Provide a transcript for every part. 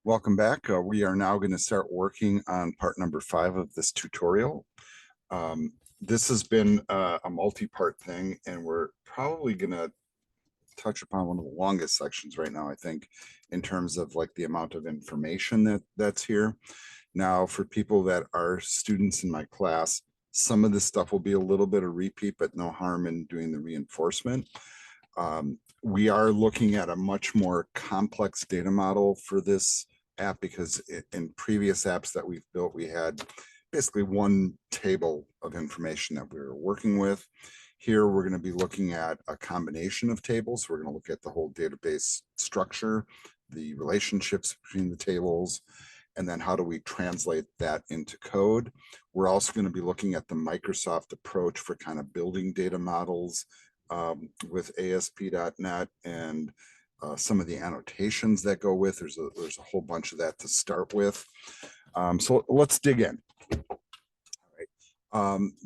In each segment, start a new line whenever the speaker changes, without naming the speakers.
Welcome back. We are now going to start working on part number 5 of this tutorial. This has been a multi-part thing, and we're probably going to touch upon one of the longest sections right now, I think, in terms of like the amount of information that's here. Now, for people that are students in my class, some of this stuff will be a little bit of repeat, but no harm in doing the reinforcement. We are looking at a much more complex data model for this app because in previous apps that we've built, we had basically one table of information that we were working with. Here, we're going to be looking at a combination of tables. We're going to look at the whole database structure, the relationships between the tables, and then how do we translate that into code. We're also going to be looking at the Microsoft approach for kind of building data models with ASP.NET and some of the annotations that go with. There's a whole bunch of that to start with. So let's dig in.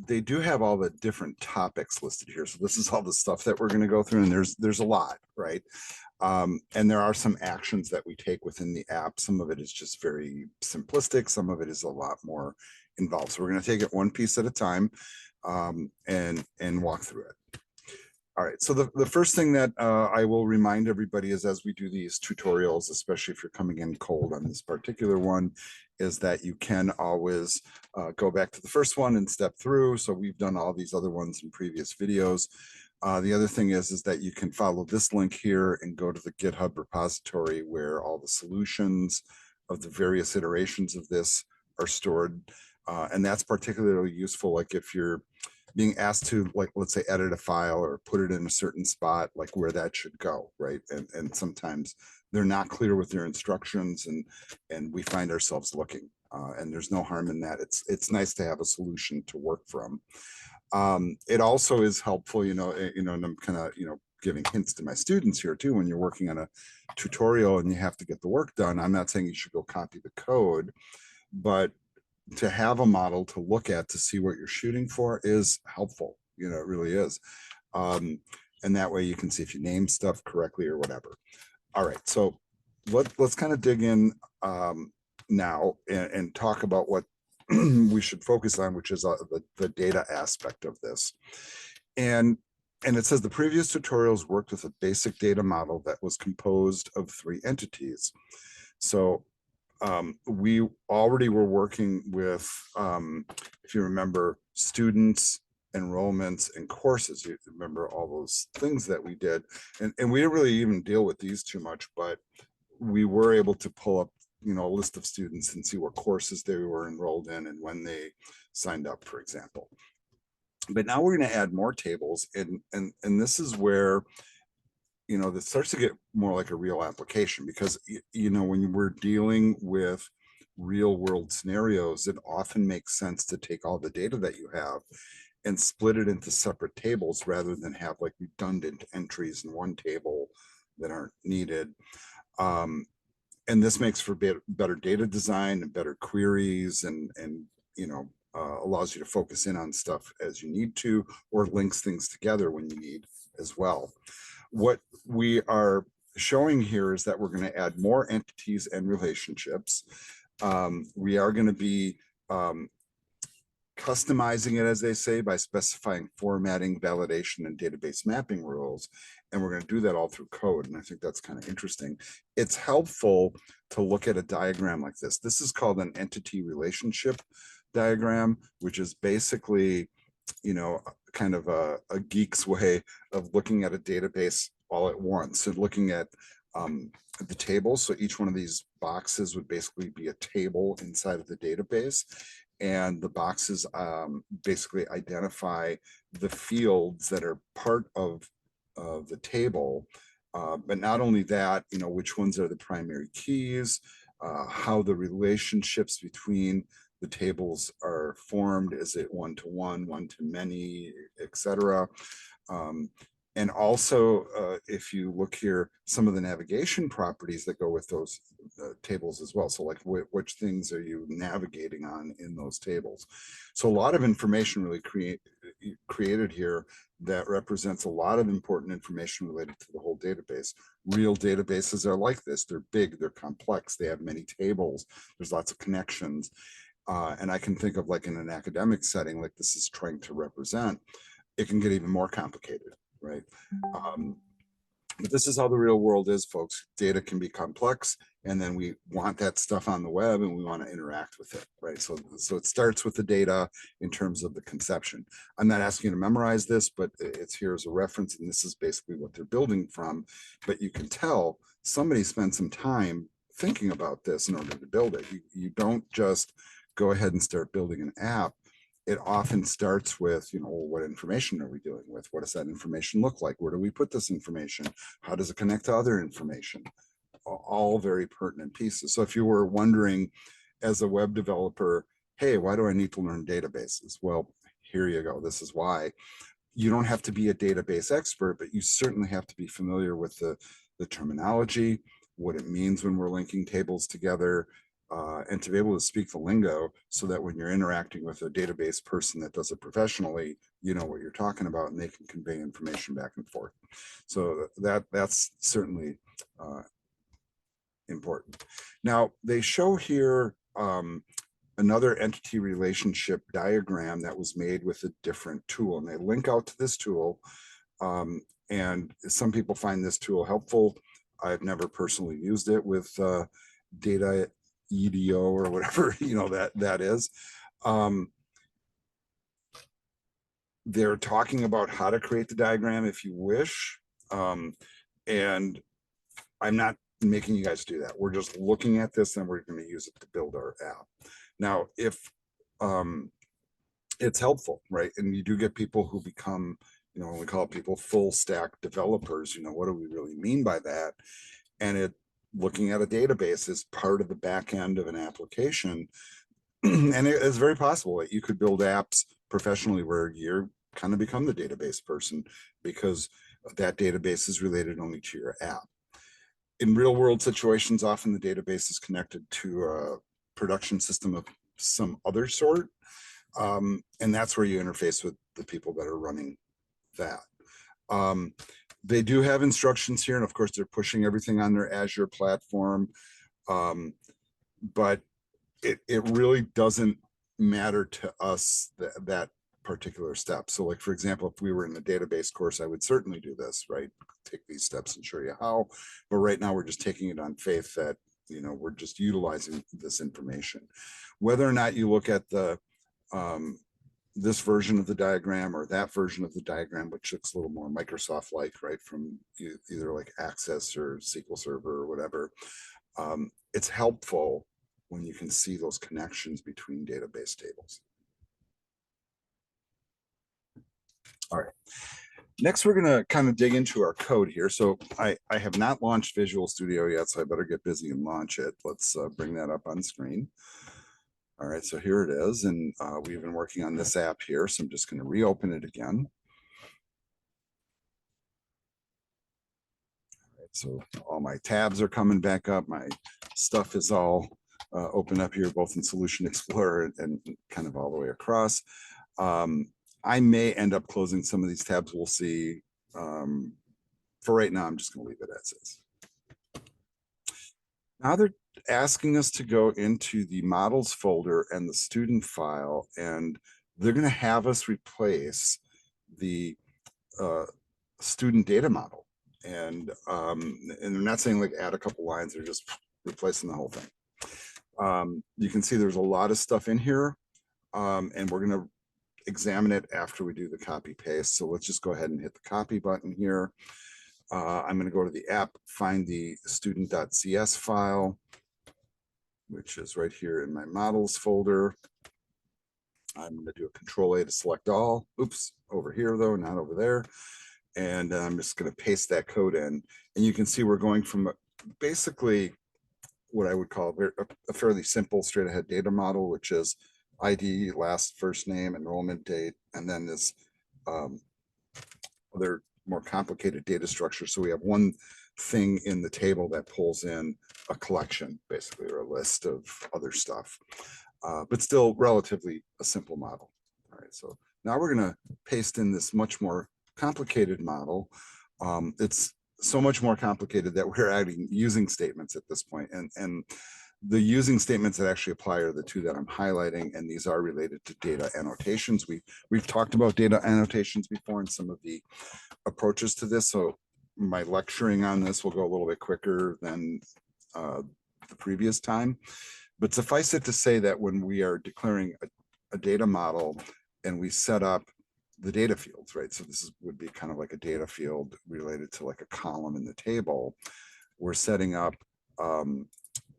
They do have all the different topics listed here. So this is all the stuff that we're going to go through, and there's a lot, right? And there are some actions that we take within the app. Some of it is just very simplistic. Some of it is a lot more involved. So we're going to take it one piece at a time and walk through it. All right, so the first thing that I will remind everybody is as we do these tutorials, especially if you're coming in cold on this particular one, is that you can always go back to the first one and step through. So we've done all these other ones in previous videos. The other thing is that you can follow this link here and go to the GitHub repository where all the solutions of the various iterations of this are stored. And that's particularly useful, like if you're being asked to, like, let's say, edit a file or put it in a certain spot, like where that should go, right? And sometimes they're not clear with their instructions, and we find ourselves looking. And there's no harm in that. It's nice to have a solution to work from. It also is helpful, and I'm kind of, giving hints to my students here too. When you're working on a tutorial and you have to get the work done, I'm not saying you should go copy the code, but to have a model to look at to see what you're shooting for is helpful. It really is. And that way you can see if you name stuff correctly or whatever. All right, so let's kind of dig in now and talk about what we should focus on, which is the data aspect of this. And it says the previous tutorials worked with a basic data model that was composed of 3 entities. So we already were working with, if you remember, students, enrollments, and courses. You remember all those things that we did. And we didn't really even deal with these too much, but we were able to pull up, a list of students and see what courses they were enrolled in and when they signed up, for example. But now we're going to add more tables. And this is where that starts to get more like a real application, because when we're dealing with real world scenarios, it often makes sense to take all the data that you have and split it into separate tables rather than have like redundant entries in one table that aren't needed. And this makes for better data design and better queries, and allows you to focus in on stuff as you need to, or links things together when you need as well. What we are showing here is that we're going to add more entities and relationships. We are going to be customizing it, as they say, by specifying formatting, validation, and database mapping rules. And we're going to do that all through code. And I think that's kind of interesting. It's helpful to look at a diagram like this. This is called an entity relationship diagram, which is basically, kind of a geek's way of looking at a database all at once and looking at the tables. So each one of these boxes would basically be a table inside of the database. And the boxes basically identify the fields that are part of the table. But not only that, which ones are the primary keys, how the relationships between the tables are formed. Is it one-to-one, one-to-many, etc.? And also, if you look here, some of the navigation properties that go with those tables as well. So like which things are you navigating on in those tables? So a lot of information really created here that represents a lot of important information related to the whole database. Real databases are like this. They're big, they're complex, they have many tables, there's lots of connections. And I can think of, like, in an academic setting, like this is trying to represent, it can get even more complicated, right? But this is how the real world is, folks. Data can be complex, and then we want that stuff on the web and we want to interact with it, right? So it starts with the data in terms of the conception. I'm not asking you to memorize this, but it's here as a reference, and this is basically what they're building from. But you can tell somebody spent some time thinking about this in order to build it. You don't just go ahead and start building an app. It often starts with, what information are we dealing with? What does that information look like? Where do we put this information? How does it connect to other information? All very pertinent pieces. So if you were wondering as a web developer, hey, why do I need to learn databases? Well, here you go. This is why. You don't have to be a database expert, but you certainly have to be familiar with the terminology, what it means when we're linking tables together, and to be able to speak the lingo so that when you're interacting with a database person that does it professionally, you know what you're talking about and they can convey information back and forth. So that's certainly important. Now, they show here another entity relationship diagram that was made with a different tool, and they link out to this tool. And some people find this tool helpful. I've never personally used it with data EDO or whatever that is. They're talking about how to create the diagram if you wish, and I'm not making you guys do that. We're just looking at this and we're going to use it to build our app. Now, if it's helpful, right, and you do get people who become, we call people full stack developers, what do we really mean by that? And looking at a database is part of the back end of an application. And it is very possible that you could build apps professionally where you're kind of become the database person because that database is related only to your app. In real world situations, often the database is connected to a production system of some other sort. And that's where you interface with the people that are running that. They do have instructions here, and of course they're pushing everything on their Azure platform, but it really doesn't matter to us that particular step. So, like, for example, if we were in the database course, I would certainly do this, right? Take these steps and show you how. But right now we're just taking it on faith that we're just utilizing this information. Whether or not you look at the this version of the diagram or that version of the diagram, which looks a little more Microsoft-like, right, from either like Access or SQL Server or whatever, it's helpful when you can see those connections between database tables. All right. Next, we're going to kind of dig into our code here. So I have not launched Visual Studio yet, so I better get busy and launch it. Let's bring that up on screen. All right, so here it is, and we've been working on this app here, so I'm just going to reopen it again. All right, so all my tabs are coming back up. My stuff is all open up here, both in Solution Explorer and kind of all the way across. I may end up closing some of these tabs. We'll see. For right now, I'm just going to leave it as is. Now they're asking us to go into the models folder and the student file, and they're going to have us replace the student data model. And they're not saying like add a couple lines, they're just replacing the whole thing. You can see there's a lot of stuff in here, and we're going to examine it after we do the copy paste. So let's just go ahead and hit the copy button here. I'm going to go to the app, find the student.cs file, which is right here in my models folder. I'm going to do a Control-A to select all. Oops, over here though, not over there. And I'm just going to paste that code in. And you can see we're going from basically what I would call a fairly simple straight ahead data model, which is ID, last first name, enrollment date, and then this other more complicated data structure. So we have one thing in the table that pulls in a collection, basically, or a list of other stuff, but still relatively a simple model. All right, so Now we're going to paste in this much more complicated model. It's so much more complicated that we're adding using statements at this point. And the using statements that actually apply are the two that I'm highlighting, and these are related to data annotations. We've talked about data annotations before and some of the approaches to this. So my lecturing on this will go a little bit quicker than the previous time. But suffice it to say that when we are declaring a data model and we set up the data fields, right? So this would be kind of like a data field related to like a column in the table. We're setting up,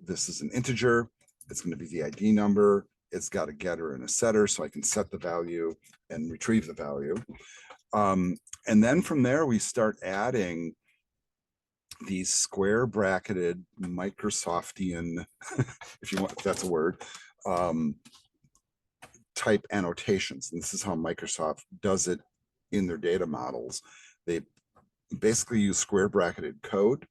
this is an integer. It's going to be the ID number. It's got a getter and a setter, so I can set the value and retrieve the value. And then from there, we start adding these square bracketed Microsoftian, if you want, if that's a word, type annotations. And this is how Microsoft does it in their data models. They basically use square bracketed code,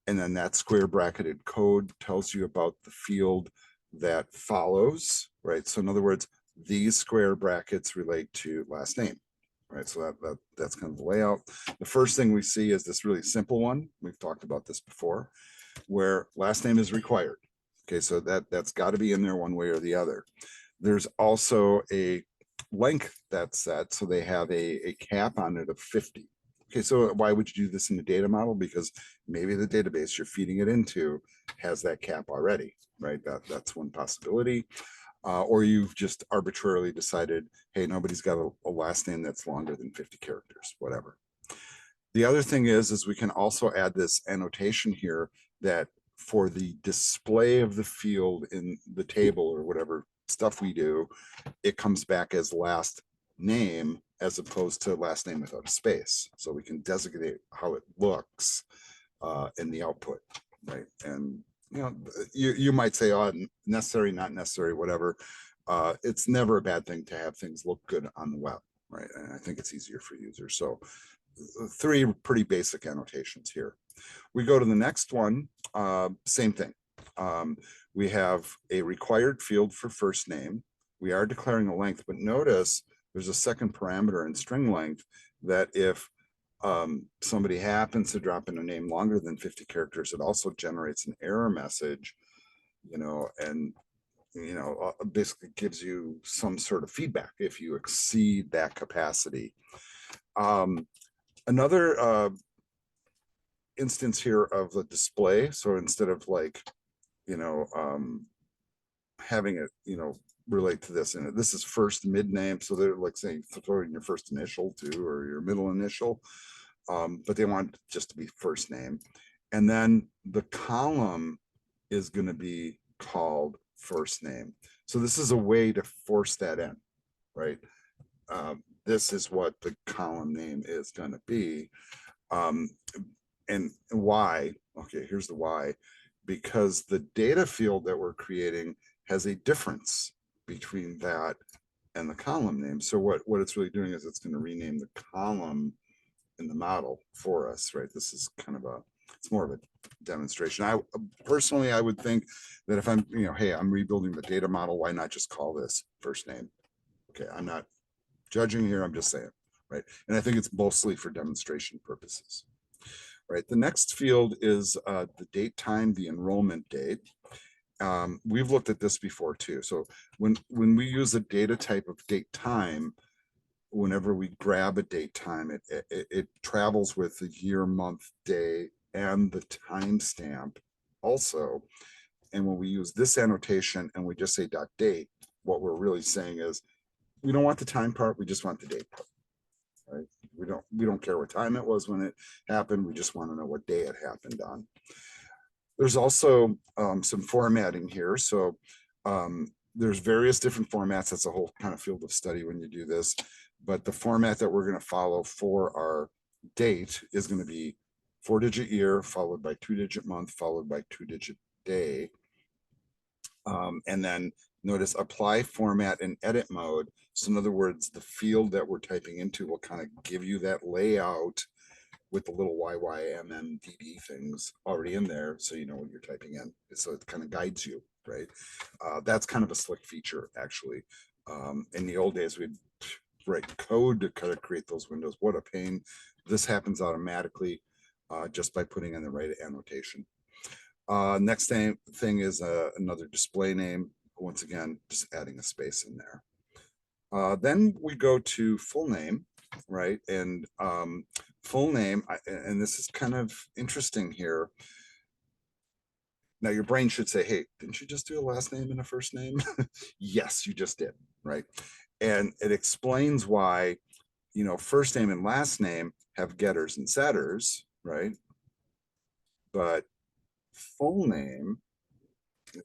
and then that square bracketed code tells you about the field that follows, right? So in other words, these square brackets relate to last name, right? So that's kind of the layout. The first thing we see is this really simple one. We've talked about this before, where last name is required. Okay, so that's got to be in there one way or the other. There's also a length that's set, so they have a cap on it of 50. Okay, so why would you do this in the data model? Because maybe the database you're feeding it into has that cap already, right? That's one possibility. Or you've just arbitrarily decided, hey, nobody's got a last name that's longer than 50 characters, whatever. The other thing is we can also add this annotation here that for the display of the field in the table or whatever stuff we do, it comes back as last name as opposed to last name without a space. So we can designate how it looks in the output, right? And you know, you might say, oh, necessary, not necessary, whatever. It's never a bad thing to have things look good on the web, right? And I think it's easier for users. So 3 pretty basic annotations here. We go to the next one, same thing. We have a required field for first name. We are declaring a length, but notice there's a second parameter in string length that if somebody happens to drop in a name longer than 50 characters, it also generates an error message, you know, and basically gives you some sort of feedback if you exceed that capacity. Another instance here of the display. So instead of like, having it, relate to this, and this is first mid name. So they're like saying throwing your first initial too, or your middle initial, but they want just to be first name. And then the column is going to be called first name. So this is a way to force that in, right? This is what the column name is going to be. And why? Okay, here's the why. Because the data field that we're creating has a difference between that and the column name. So what it's really doing is it's going to rename the column in the model for us, right? This is kind of it's more of a demonstration. I personally, I would think that if I'm, hey, I'm rebuilding the data model, why not just call this first name? Okay, I'm not judging here, I'm just saying, right? And I think it's mostly for demonstration purposes. Right, the next field is the date time, the enrollment date. We've looked at this before too. So when we use a data type of date time, whenever we grab a date time, it travels with the year, month, day, and the timestamp also. And when we use this annotation and we just say .date, what we're really saying is we don't want the time part, we just want the date part. Right? We don't care what time it was when it happened. We just want to know what day it happened on. There's also some formatting here. So there's various different formats. That's a whole kind of field of study when you do this. But the format that we're going to follow for our date is going to be 4-digit year, followed by 2-digit month, followed by 2-digit day. And then notice apply format in edit mode. So in other words, the field that we're typing into will kind of give you that layout with the little YYMMDB things already in there, so you know what you're typing in. So it kind of guides you, right? That's kind of a slick feature, actually. In the old days, we'd write code to kind of create those windows. What a pain. This happens automatically just by putting in the right annotation. Next thing is another display name. Once again, just adding a space in there. Then we go to full name, right? And full name, and this is kind of interesting here. Now your brain should say, hey, didn't you just do a last name and a first name? Yes, you just did, right? And it explains why, you know, first name and last name have getters and setters, right? But full name,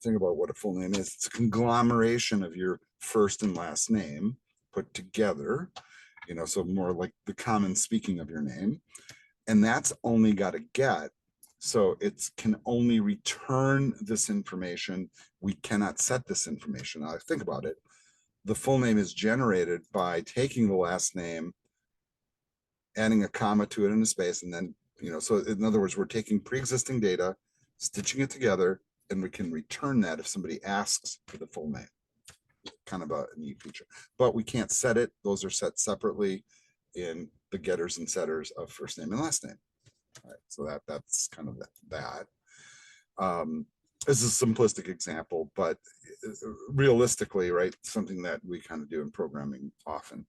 think about what a full name is. It's a conglomeration of your first and last name put together, you know, so more like the common speaking of your name. And that's only got a get. So it can only return this information. We cannot set this information. Now, think about it. The full name is generated by taking the last name, adding a comma to it in a space, and then, you know, so in other words, we're taking pre-existing data, stitching it together, and we can return that if somebody asks for the full name. Kind of a neat feature, but we can't set it. Those are set separately in the getters and setters of first name and last name. All right, so that's kind of that. This is a simplistic example, but realistically, right, something that we kind of do in programming often.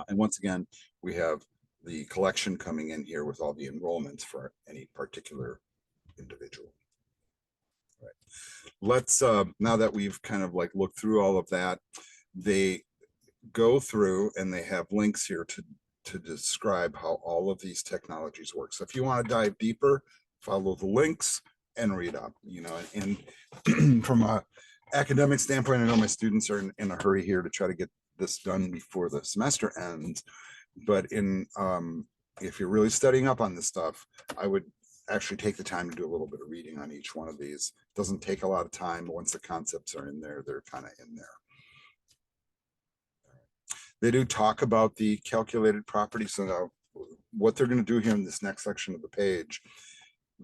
And once again, we have the collection coming in here with all the enrollments for any particular individual. Right. Let's now that we've kind of like looked through all of that, they go through and they have links here to describe how all of these technologies work. So if you want to dive deeper, follow the links and read up, you know. And from a academic standpoint, I know my students are in a hurry here to try to get this done before the semester ends, but if you're really studying up on this stuff, I would actually take the time to do a little bit of reading on each one of these. It doesn't take a lot of time, but once the concepts are in there, they're kind of in there. They do talk about the calculated property. So now what they're going to do here in this next section of the page,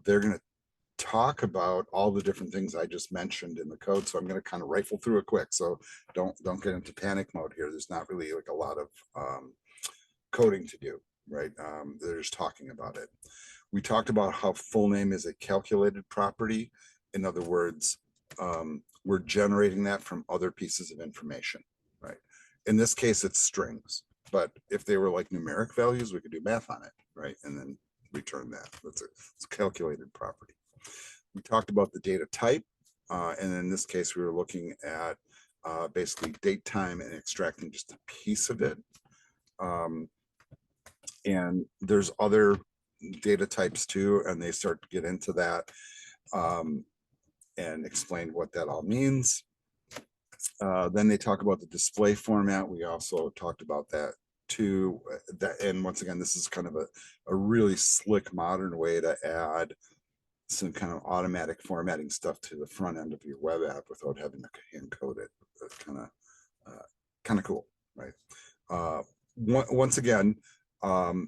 they're going to talk about all the different things I just mentioned in the code. So I'm going to kind of rifle through it quick. So don't get into panic mode here. There's not really like a lot of coding to do, right? They're just talking about it. We talked about how full name is a calculated property. In other words, we're generating that from other pieces of information, right? In this case, it's strings, but if they were like numeric values, we could do math on it, right? And then return that. It's a calculated property. We talked about the data type, and in this case, we were looking at basically date, time, and extracting just a piece of it. And there's other data types too, and they start to get into that and explain what that all means. Then they talk about the display format. We also talked about that too. And once again, this is kind of a really slick modern way to add some kind of automatic formatting stuff to the front end of your web app without having to hand code it. That's kind of cool, right? Once again,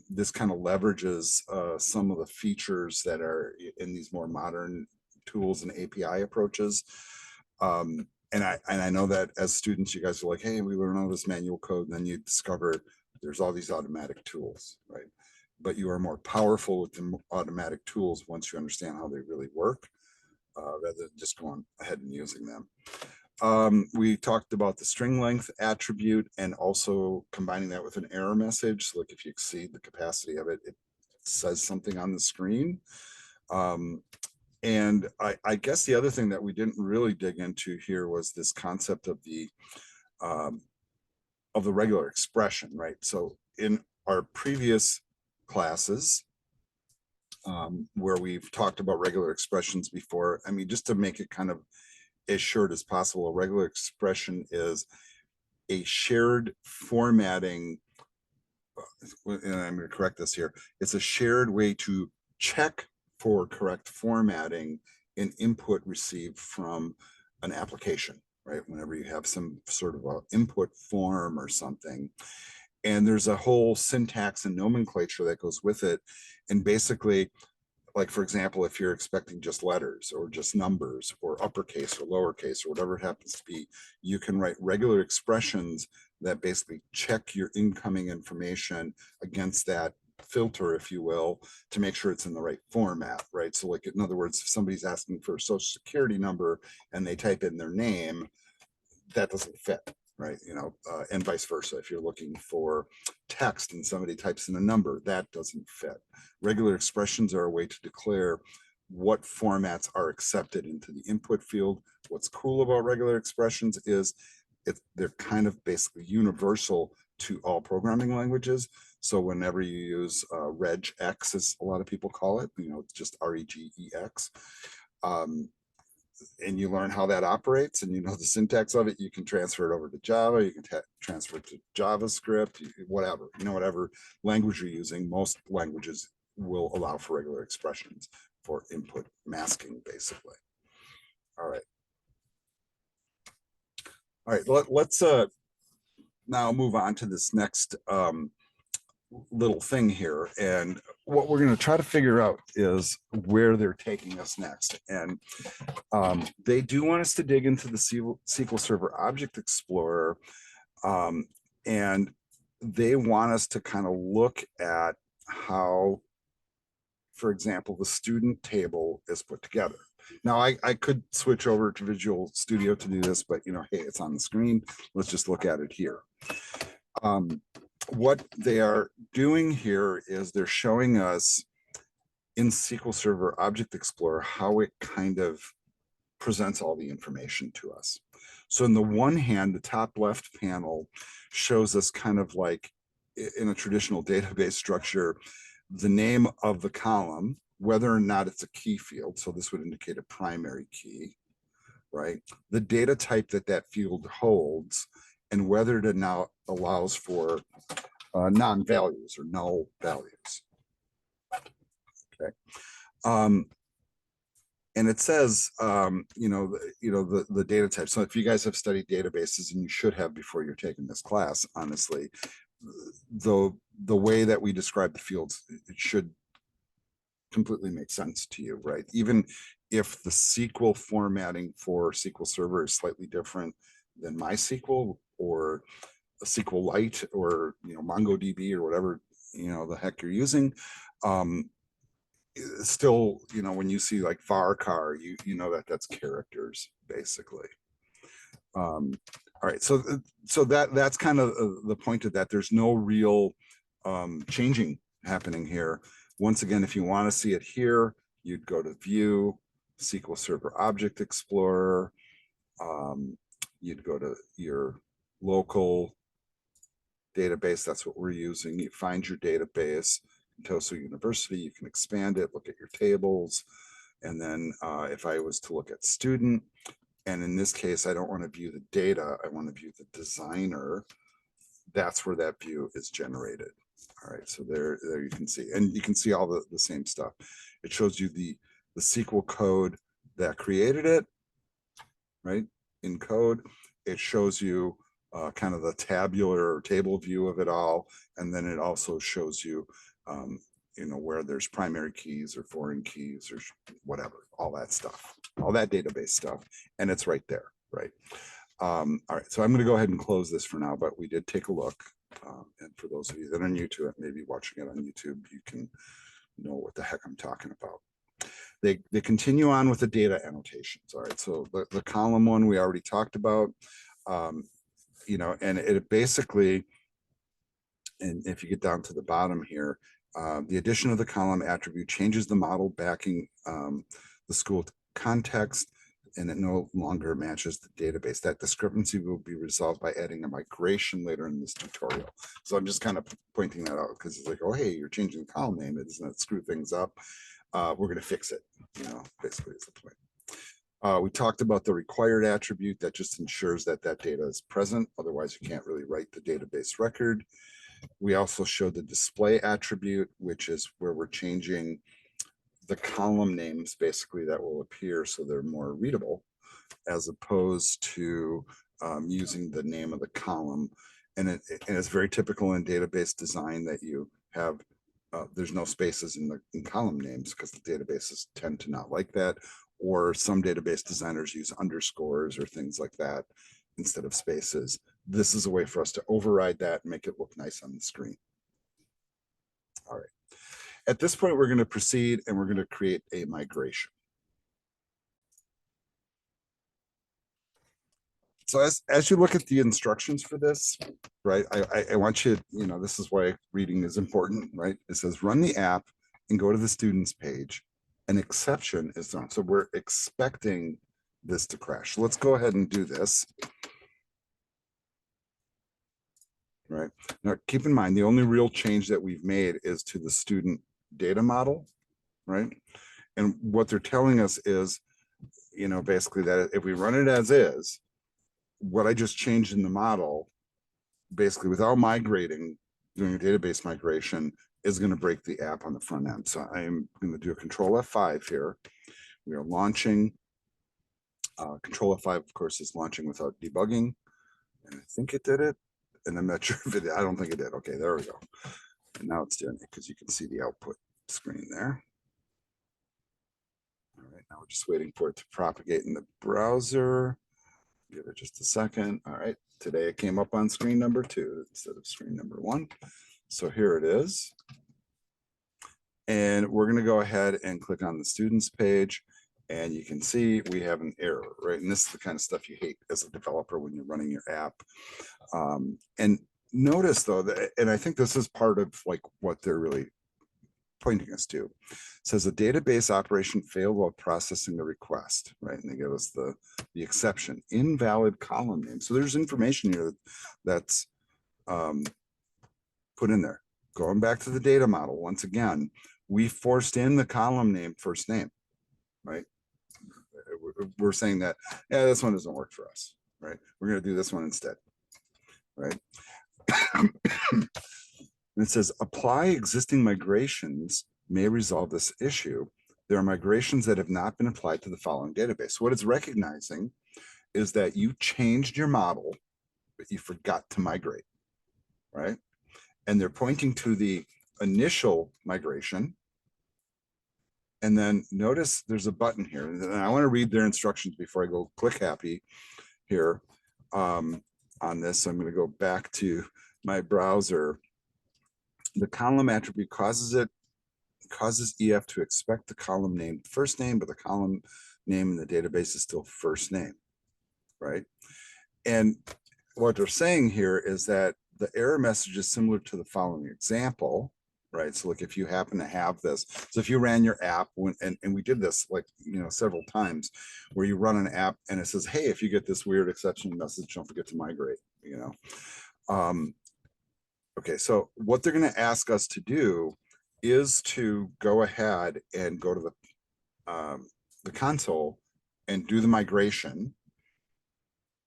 this kind of leverages some of the features that are in these more modern tools and API approaches. And I know that as students, you guys are like, hey, we learn all this manual code, and then you discover there's all these automatic tools, right? But you are more powerful with the automatic tools once you understand how they really work, rather than just going ahead and using them. We talked about the string length attribute and also combining that with an error message. So like if you exceed the capacity of it, it says something on the screen. And I guess the other thing that we didn't really dig into here was this concept of the regular expression, right? So in our previous classes, where we've talked about regular expressions before, I mean, just to make it kind of as short as possible, a regular expression is a shared formatting, and I'm going to correct this here, it's a shared way to check for correct formatting in input received from an application, right? Whenever you have some sort of a input form or something, and there's a whole syntax and nomenclature that goes with it. And basically, like, for example, if you're expecting just letters or just numbers or uppercase or lowercase or whatever it happens to be, you can write regular expressions that basically check your incoming information against that filter, if you will, to make sure it's in the right format, right? So like, in other words, if somebody's asking for a social security number and they type in their name, that doesn't fit, right? And vice versa. If you're looking for text and somebody types in a number, that doesn't fit. Regular expressions are a way to declare what formats are accepted into the input field. What's cool about regular expressions is they're kind of basically universal to all programming languages. So whenever you use regex, as a lot of people call it, it's just regex, and you learn how that operates and the syntax of it, you can transfer it over to Java, you can transfer it to JavaScript, whatever, whatever language you're using. Most languages will allow for regular expressions for input masking, basically. All right. Let's now move on to this next little thing here. And what we're going to try to figure out is where they're taking us next. And they do want us to dig into the SQL Server Object Explorer. And they want us to kind of look at how, for example, the student table is put together. Now, I could switch over to Visual Studio to do this, but hey, it's on the screen. Let's just look at it here. What they are doing here is they're showing us in SQL Server Object Explorer how it kind of presents all the information to us. So on the one hand, the top left panel shows us kind of like in a traditional database structure, the name of the column, whether or not it's a key field. So this would indicate a primary key, right? The data type that field holds, and whether it now allows for non-values or null values. Okay. And it says, the data type. So if you guys have studied databases, and you should have before you're taking this class, honestly, the way that we describe the fields, it should completely make sense to you, right? Even if the SQL formatting for SQL Server is slightly different than MySQL or a SQLite or MongoDB or whatever the heck you're using, still when you see like varchar, you know that's characters, basically. All right, so that's kind of the point of that. There's no real changing happening here. Once again, if you want to see it here, you'd go to View, SQL Server Object Explorer. You'd go to your local database. That's what we're using. You find your database, Toso University. You can expand it, look at your tables. And then if I was to look at student, and in this case, I don't want to view the data, I want to view the designer, that's where that view is generated. All right, so there you can see, and you can see all the same stuff. It shows you the SQL code that created it, right, in code. It shows you kind of the tabular or table view of it all, and then it also shows you where there's primary keys or foreign keys or whatever, all that stuff, all that database stuff, and it's right there, right? All right, so I'm going to go ahead and close this for now, but we did take a look. And for those of you that are new to it, maybe watching it on YouTube, you can know what the heck I'm talking about. They continue on with the data annotations. All right, so the column one we already talked about, and it basically, and if you get down to the bottom here, the addition of the column attribute changes the model backing the school context, and it no longer matches the database. That discrepancy will be resolved by adding a migration later in this tutorial. So I'm just kind of pointing that out because it's like, oh, hey, you're changing the column name. Doesn't that screw things up? We're going to fix it, basically is the point. We talked about the required attribute that just ensures that data is present. Otherwise, you can't really write the database record. We also showed the display attribute, which is where we're changing the column names basically that will appear so they're more readable, as opposed to using the name of the column. And it's very typical in database design that you have there's no spaces in column names because the databases tend to not like that, or some database designers use underscores or things like that instead of spaces. this is a way for us to override that and make it look nice on the screen. All right. At this point, we're going to proceed and we're going to create a migration. So as you look at the instructions for this, right, I want you, this is why reading is important, right? It says run the app and go to the students page. An exception is thrown. So we're expecting this to crash. So let's go ahead and do this. Right. Now, keep in mind, the only real change that we've made is to the student data model, right? And what they're telling us is, basically that if we run it as is, what I just changed in the model, basically without migrating, doing a database migration, is going to break the app on the front end. So I'm going to do a control F5 here. We are launching. Control F5, of course, is launching without debugging. And I think it did it. And I'm not sure if it, I don't think it did. Okay, there we go. And now it's doing it because you can see the output screen there. All right, now we're just waiting for it to propagate in the browser. Give it just a second. All right, today it came up on screen number 2 instead of screen number 1. So here it is. And we're going to go ahead and click on the students page. And you can see we have an error, right? And this is the kind of stuff you hate as a developer when you're running your app. And notice though, that, and I think this is part of like what they're really pointing us to. It says a database operation failed while processing the request, right? And they give us the exception, invalid column name. So there's information here that's put in there. Going back to the data model, once again, we forced in the column name first name, right? We're saying that, yeah, this one doesn't work for us, right? We're going to do this one instead, right? And it says apply existing migrations may resolve this issue. There are migrations that have not been applied to the following database. So what it's recognizing is that you changed your model, but you forgot to migrate, right? And they're pointing to the initial migration. And then notice there's a button here. And I want to read their instructions before I go click happy here on this. So I'm going to go back to my browser. The column attribute causes EF to expect the column name first name, but the column name in the database is still first name, right? And what they're saying here is that the error message is similar to the following example, right? So like if you happen to have this, so if you ran your app and we did this like, several times where you run an app and it says, hey, if you get this weird exception message, don't forget to migrate, Okay, so what they're going to ask us to do is to go ahead and go to the console and do the migration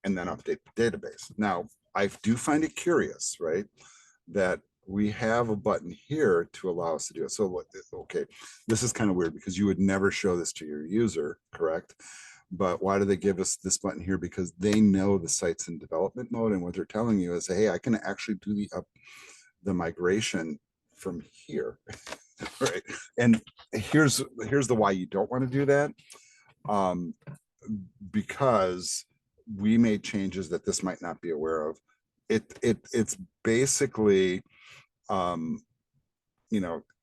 and then update the database. Now, I do find it curious, right, that we have a button here to allow us to do it. So, okay, this is kind of weird because you would never show this to your user, correct? But why do they give us this button here? Because they know the site's in development mode, and what they're telling you is, hey, I can actually do the migration from here, right? And here's the why you don't want to do that, because we made changes that this might not be aware of. It's basically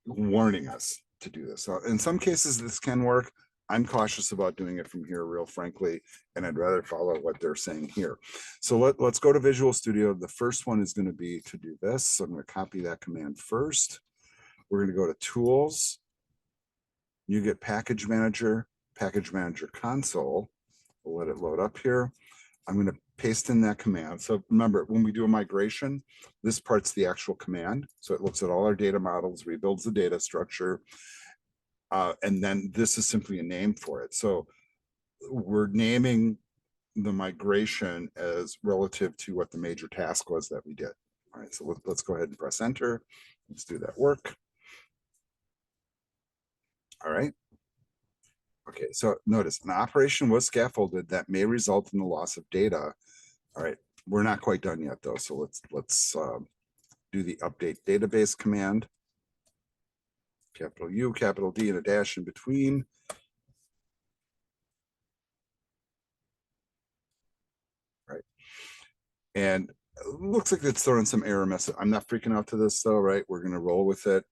warning us to do this. So in some cases this can work. I'm cautious about doing it from here, real frankly, and I'd rather follow what they're saying here. So let's go to Visual Studio. The first one is going to be to do this. So I'm going to copy that command first. We're going to go to Tools. You get Package Manager Console. We'll let it load up here. I'm going to paste in that command. So remember, when we do a migration, this part's the actual command. So it looks at all our data models, rebuilds the data structure, and then this is simply a name for it. So we're naming the migration as relative to what the major task was that we did. All right, so let's go ahead and press enter. Let's do that work. All right. Okay, so notice an operation was scaffolded that may result in the loss of data. All right, we're not quite done yet though. So let's do the update database command. Capital U, capital D, and a dash in between. Right. And looks like it's throwing some error message. I'm not freaking out to this though, right? We're gonna roll with it.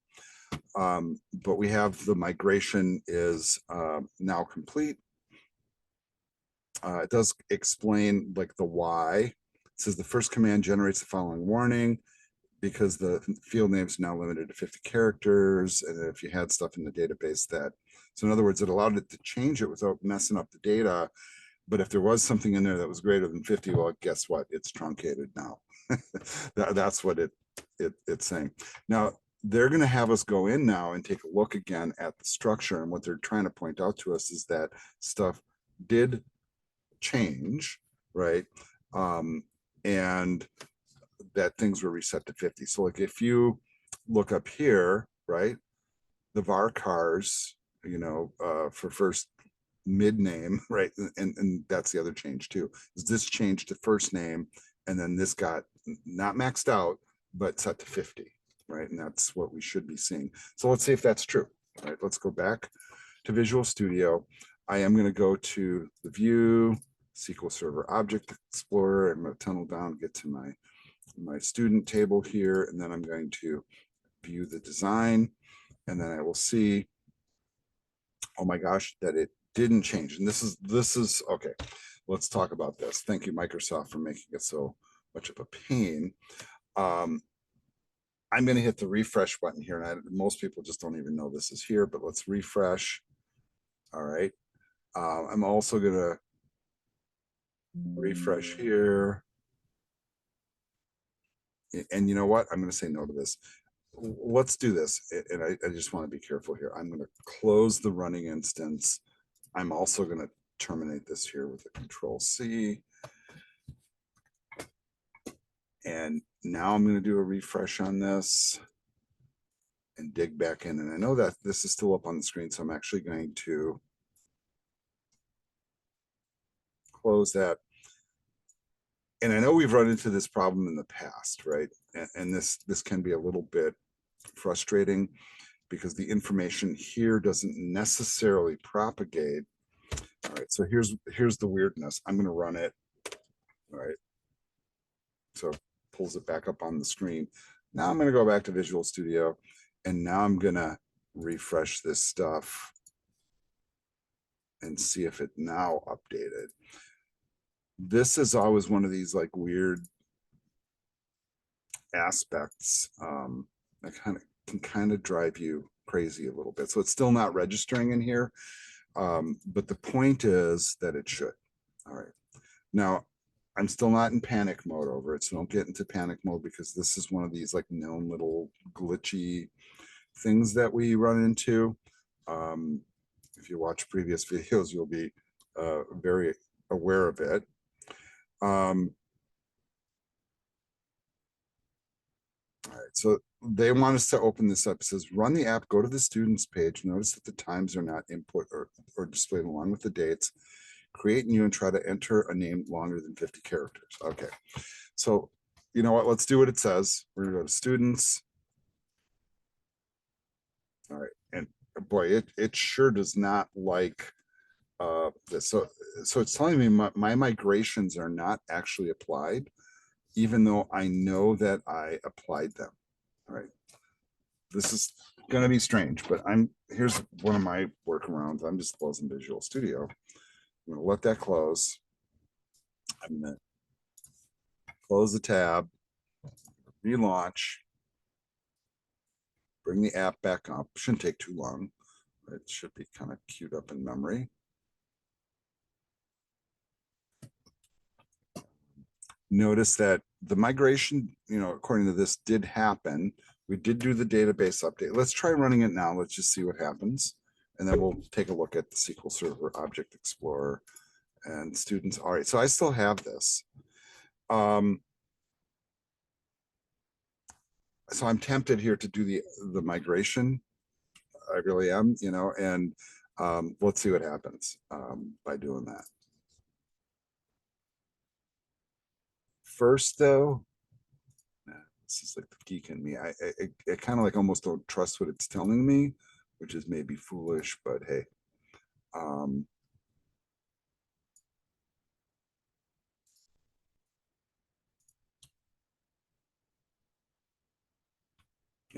But we have the migration is now complete. It does explain like the why. It says the first command generates the following warning because the field name is now limited to 50 characters. And if you had stuff in the database that, so in other words, it allowed it to change it without messing up the data. But if there was something in there that was greater than 50, well, guess what? It's truncated now. That's what it's saying. Now, they're going to have us go in now and take a look again at the structure. And what they're trying to point out to us is that stuff did change, right? And that things were reset to 50. So like if you look up here, right, the var cars, for first mid name, right, and that's the other change too, is this changed to first name, and then this got not maxed out but set to 50, right? And that's what we should be seeing. So let's see if that's true. All right, let's go back to Visual Studio. I am going to go to the view, SQL Server Object Explorer. I'm going to tunnel down, get to my student table here, and then I'm going to view the design, and then I will see, oh my gosh, that it didn't change. And this is okay. Let's talk about this. Thank you, Microsoft, for making it so much of a pain. I'm going to hit the refresh button here, and most people just don't even know this is here, but let's refresh. All right. I'm also going to refresh here. And you know what? I'm going to say no to this. Let's do this. And I just want to be careful here. I'm going to close the running instance. I'm also going to terminate this here with a Control C. And now I'm going to do a refresh on this and dig back in. And I know that this is still up on the screen, so I'm actually going to close that. And I know we've run into this problem in the past, right? And this can be a little bit frustrating because the information here doesn't necessarily propagate. All right, so here's the weirdness. I'm going to run it. All right, so pulls it back up on the screen. Now I'm going to go back to Visual Studio, and now I'm going to refresh this stuff and see if it now updated. This is always one of these like weird aspects that can drive you crazy a little bit. So it's still not registering in here, but the point is that it should. All right. Now, I'm still not in panic mode over it, so don't get into panic mode because this is one of these like known little glitchy things that we run into. If you watch previous videos, you'll be very aware of it. All right, so they want us to open this up. It says, run the app, go to the students page. Notice that the times are not input or displayed along with the dates. Create new and try to enter a name longer than 50 characters. Okay, so you know what? Let's do what it says. We're gonna go to students. All right, and boy, it sure does not like this. So it's telling me my migrations are not actually applied, even though I know that I applied them. All right, this is going to be strange, but here's one of my workarounds. I'm just closing Visual Studio. I'm going to let that close. I'm going to close the tab, relaunch, bring the app back up. Shouldn't take too long. It should be kind of queued up in memory. Notice that the migration, according to this, did happen. We did do the database update. Let's try running it now. Let's just see what happens. And then we'll take a look at the SQL Server Object Explorer and students. All right, so I still have this. So I'm tempted here to do the migration. I really am, and let's see what happens by doing that. First, though, this is like the geek in me. I kind of like almost don't trust what it's telling me, which is maybe foolish, but hey.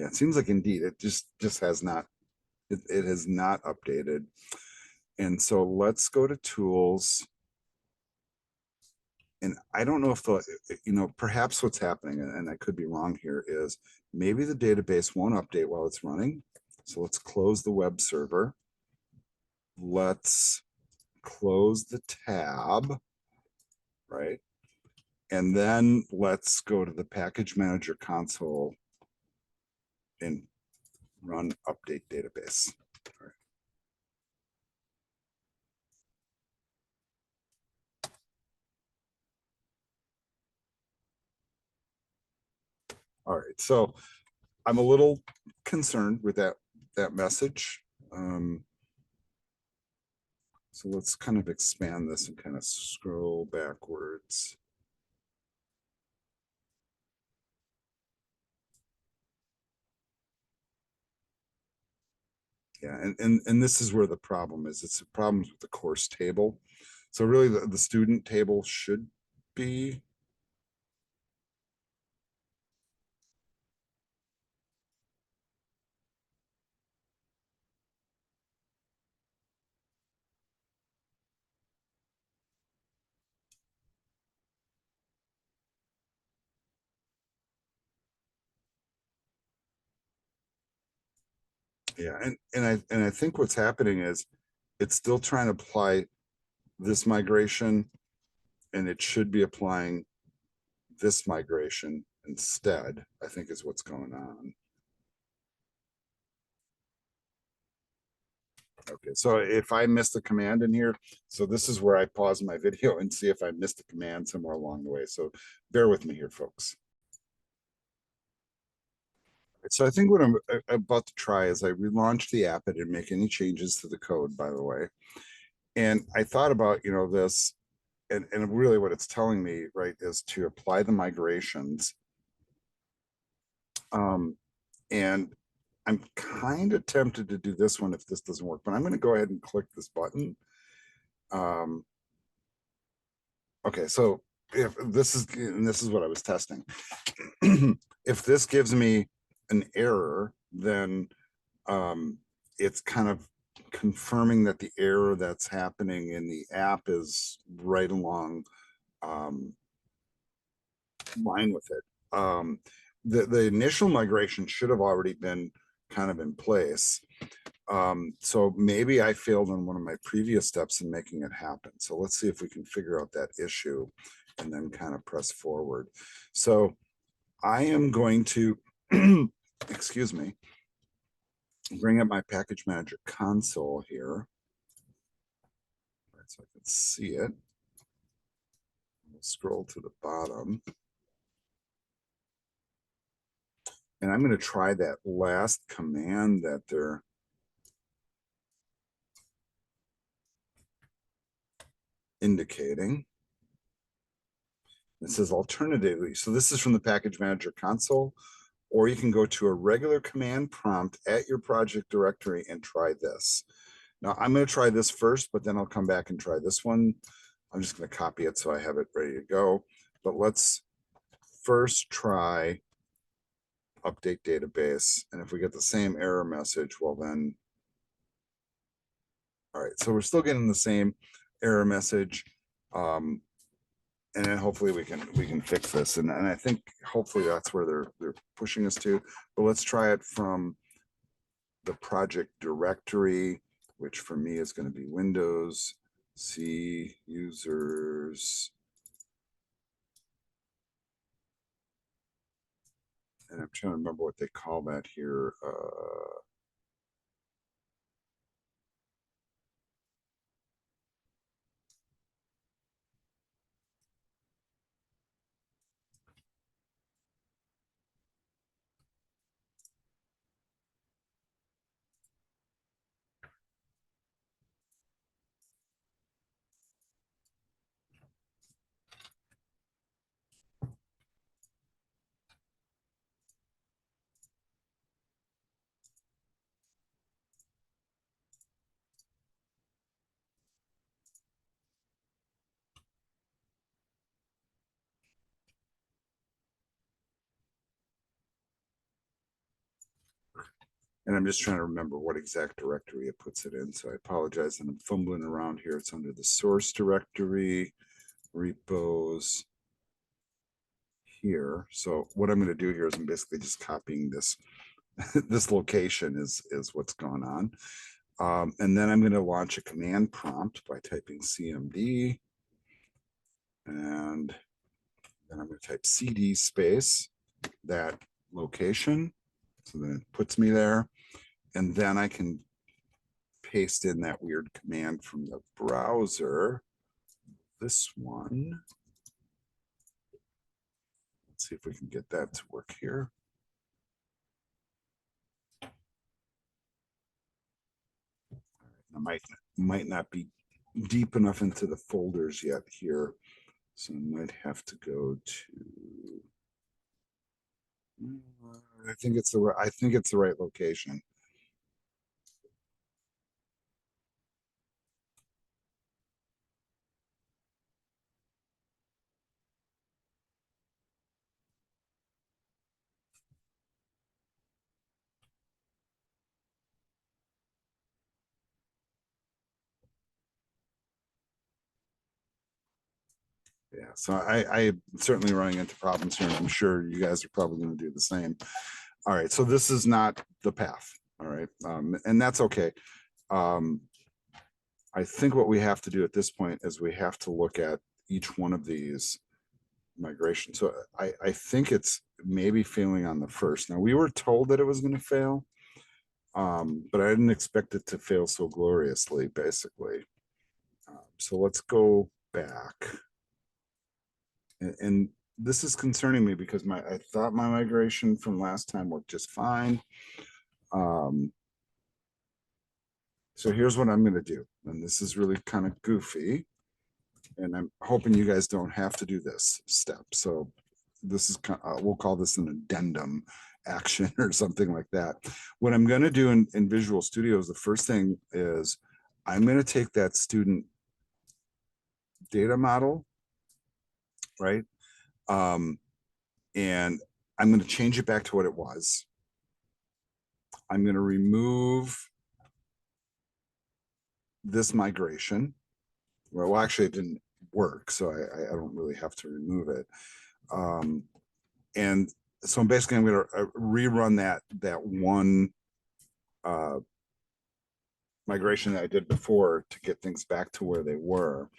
Yeah, it seems like Indeed, it just has not, it has not updated. And so let's go to tools. And I don't know if the, perhaps what's happening, and I could be wrong here, is maybe the database won't update while it's running. So let's close the web server. Let's close the tab, right? And then let's go to the package manager console and run update database. All right, so I'm a little concerned with that message. So let's kind of expand this and kind of scroll backwards. Yeah, and this is where the problem is. It's a problem with the course table. So really the student table should be, yeah, and I think what's happening is it's still trying to apply this migration, and it should be applying this migration instead, I think is what's going on. Okay, so if I missed a command in here, so this is where I pause my video and see if I missed a command somewhere along the way. So bear with me here, folks. So I think what I'm about to try is I relaunched the app. I didn't make any changes to the code, by the way. And I thought about, this, and really what it's telling me, right, is to apply the migrations. And I'm kind of tempted to do this one if this doesn't work, but I'm going to go ahead and click this button. Okay, so if this is, and this is what I was testing. If this gives me an error, then it's kind of confirming that the error that's happening in the app is right along line with it. The initial migration should have already been kind of in place. So maybe I failed on one of my previous steps in making it happen. So let's see if we can figure out that issue and then kind of press forward. So I am going to, excuse me, bring up my package manager console here. Right, so I can see it. We'll scroll to the bottom. And I'm going to try that last command that they're indicating. It says alternatively. So this is from the package manager console, or you can go to a regular command prompt at your project directory and try this. Now I'm going to try this first, but then I'll come back and try this one. I'm just going to copy it so I have it ready to go. But let's first try update database. And if we get the same error message, well then, all right, so we're still getting the same error message. And then hopefully we can fix this. And I think hopefully that's where they're pushing us to. But let's try it from the project directory, which for me is going to be Windows, C users. And I'm trying to remember what they call that here. And I'm just trying to remember what exact directory it puts it in. So I apologize, and I'm fumbling around here. It's under the source directory, repos here. So what I'm going to do here is I'm basically just copying this this location is what's going on. And then I'm going to launch a command prompt by typing cmd, and then I'm going to type cd space that location. So then it puts me there, and then I can paste in that weird command from the browser. This one. Let's see if we can get that to work here. I might not be deep enough into the folders yet here, so I might have to go to. I think it's the right location. Yeah, so I certainly running into problems here, and I'm sure you guys are probably going to do the same. All right, so this is not the path. All right, and that's okay. I think what we have to do at this point is we have to look at each one of these migrations. So I think it's maybe failing on the first. Now, we were told that it was going to fail, but I didn't expect it to fail so gloriously, basically. So let's go back. And this is concerning me because I thought my migration from last time worked just fine. So here's what I'm going to do. And this is really kind of goofy. And I'm hoping you guys don't have to do this step. So this is, we'll call this an addendum action or something like that. What I'm going to do in Visual Studios, the first thing is I'm going to take that student data model, right? And I'm going to change it back to what it was. I'm going to remove this migration. Well, actually, it didn't work, so I don't really have to remove it. And so basically, I'm going to rerun that one migration that I did before to get things back to where they were.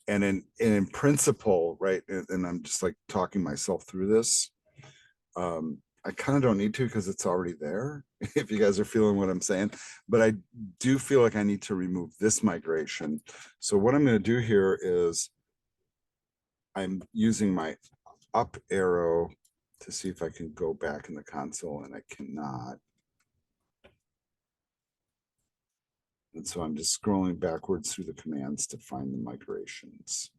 And in principle, right, and I'm just like talking myself through this. I kind of don't need to because it's already there, if you guys are feeling what I'm saying. But I do feel like I need to remove this migration. So what I'm going to do here is I'm using my up arrow to see if I can go back in the console, and I cannot. And so I'm just scrolling backwards through the commands to find the migrations.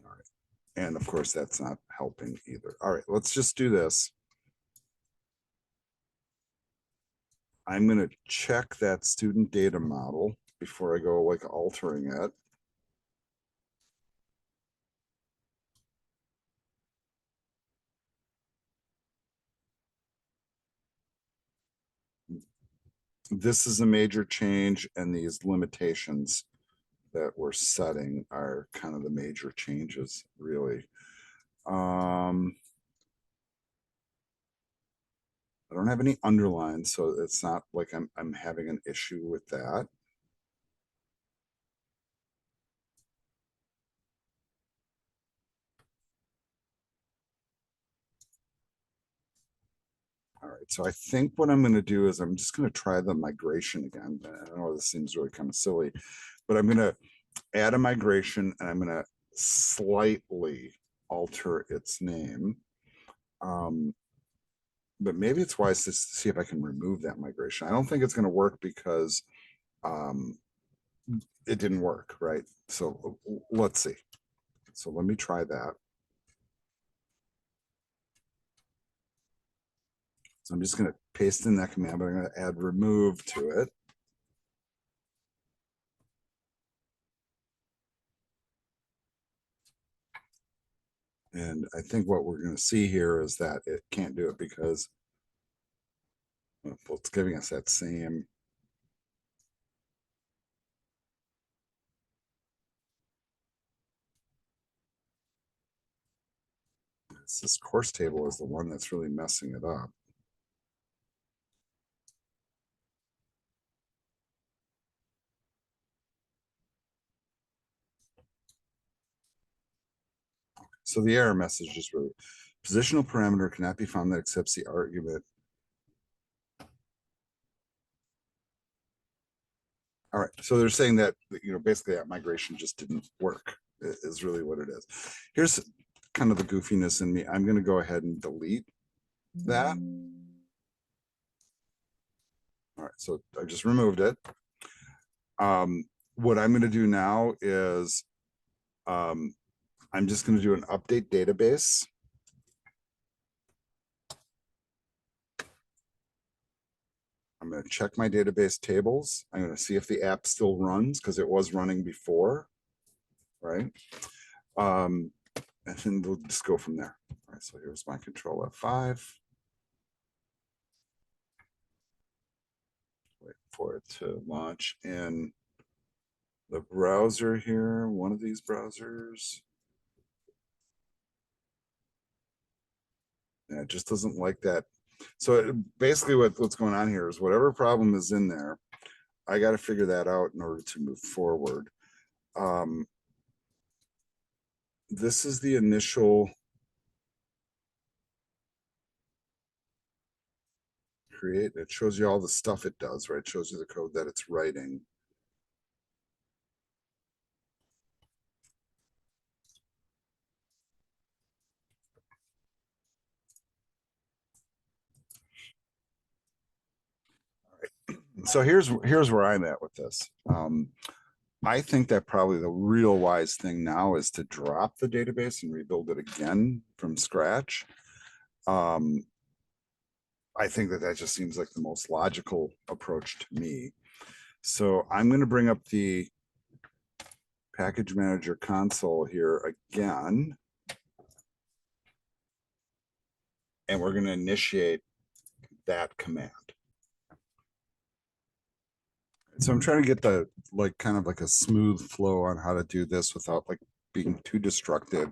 All right. And of course, that's not helping either. All right, let's just do this. I'm going to check that student data model before I go like altering it. This is a major change, and these limitations that we're setting are kind of the major changes, really. I don't have any underlines, so it's not like I'm having an issue with that. All right, so I think what I'm going to do is I'm just going to try the migration again. I know this seems really kind of silly, but I'm going to add a migration, and I'm going to slightly alter its name. But maybe it's wise to see if I can remove that migration. I don't think it's going to work because it didn't work, right? So let's see. So let me try that. So I'm just going to paste in that command, but I'm going to add remove to it. And I think what we're going to see here is that it can't do it because well, it's giving us that same. This course table is the one that's really messing it up. So the error message is really positional parameter cannot be found that accepts the argument. All right, so they're saying that, you know, basically that migration just didn't work is really what it is. Here's kind of the goofiness in me. I'm going to go ahead and delete that. All right, so I just removed it. What I'm going to do now is I'm just going to do an update database. I'm going to check my database tables. I'm going to see if the app still runs because it was running before, right? And then we'll just go from there. All right, so here's my control F5. Wait for it to launch in the browser here, one of these browsers. Yeah, it just doesn't like that. So basically what's going on here is whatever problem is in there, I got to figure that out in order to move forward. This is the initial create. It shows you all the stuff it does, right? It shows you the code that it's writing. All right. So here's where I'm at with this. I think that probably the real wise thing now is to drop the database and rebuild it again from scratch. I think that just seems like the most logical approach to me. So I'm going to bring up the package manager console here again. And we're going to initiate that command. So I'm trying to get the kind of like a smooth flow on how to do this without like being too destructive.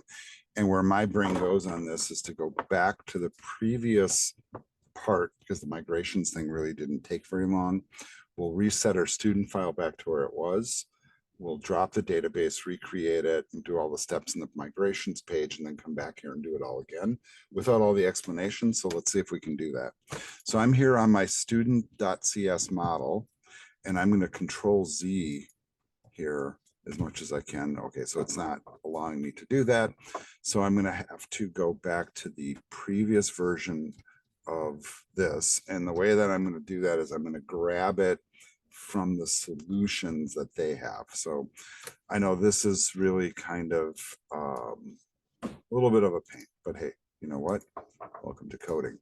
And where my brain goes on this is to go back to the previous part because the migrations thing really didn't take very long. We'll reset our student file back to where it was. We'll drop the database, recreate it, and do all the steps in the migrations page, and then come back here and do it all again without all the explanations. So let's see if we can do that. So I'm here on my student.cs model, and I'm going to control Z here as much as I can. Okay, so it's not allowing me to do that. So I'm going to have to go back to the previous version of this. And the way that I'm going to do that is I'm going to grab it from the solutions that they have. So I know this is really kind of a little bit of a pain, but hey, you know what? Welcome to coding.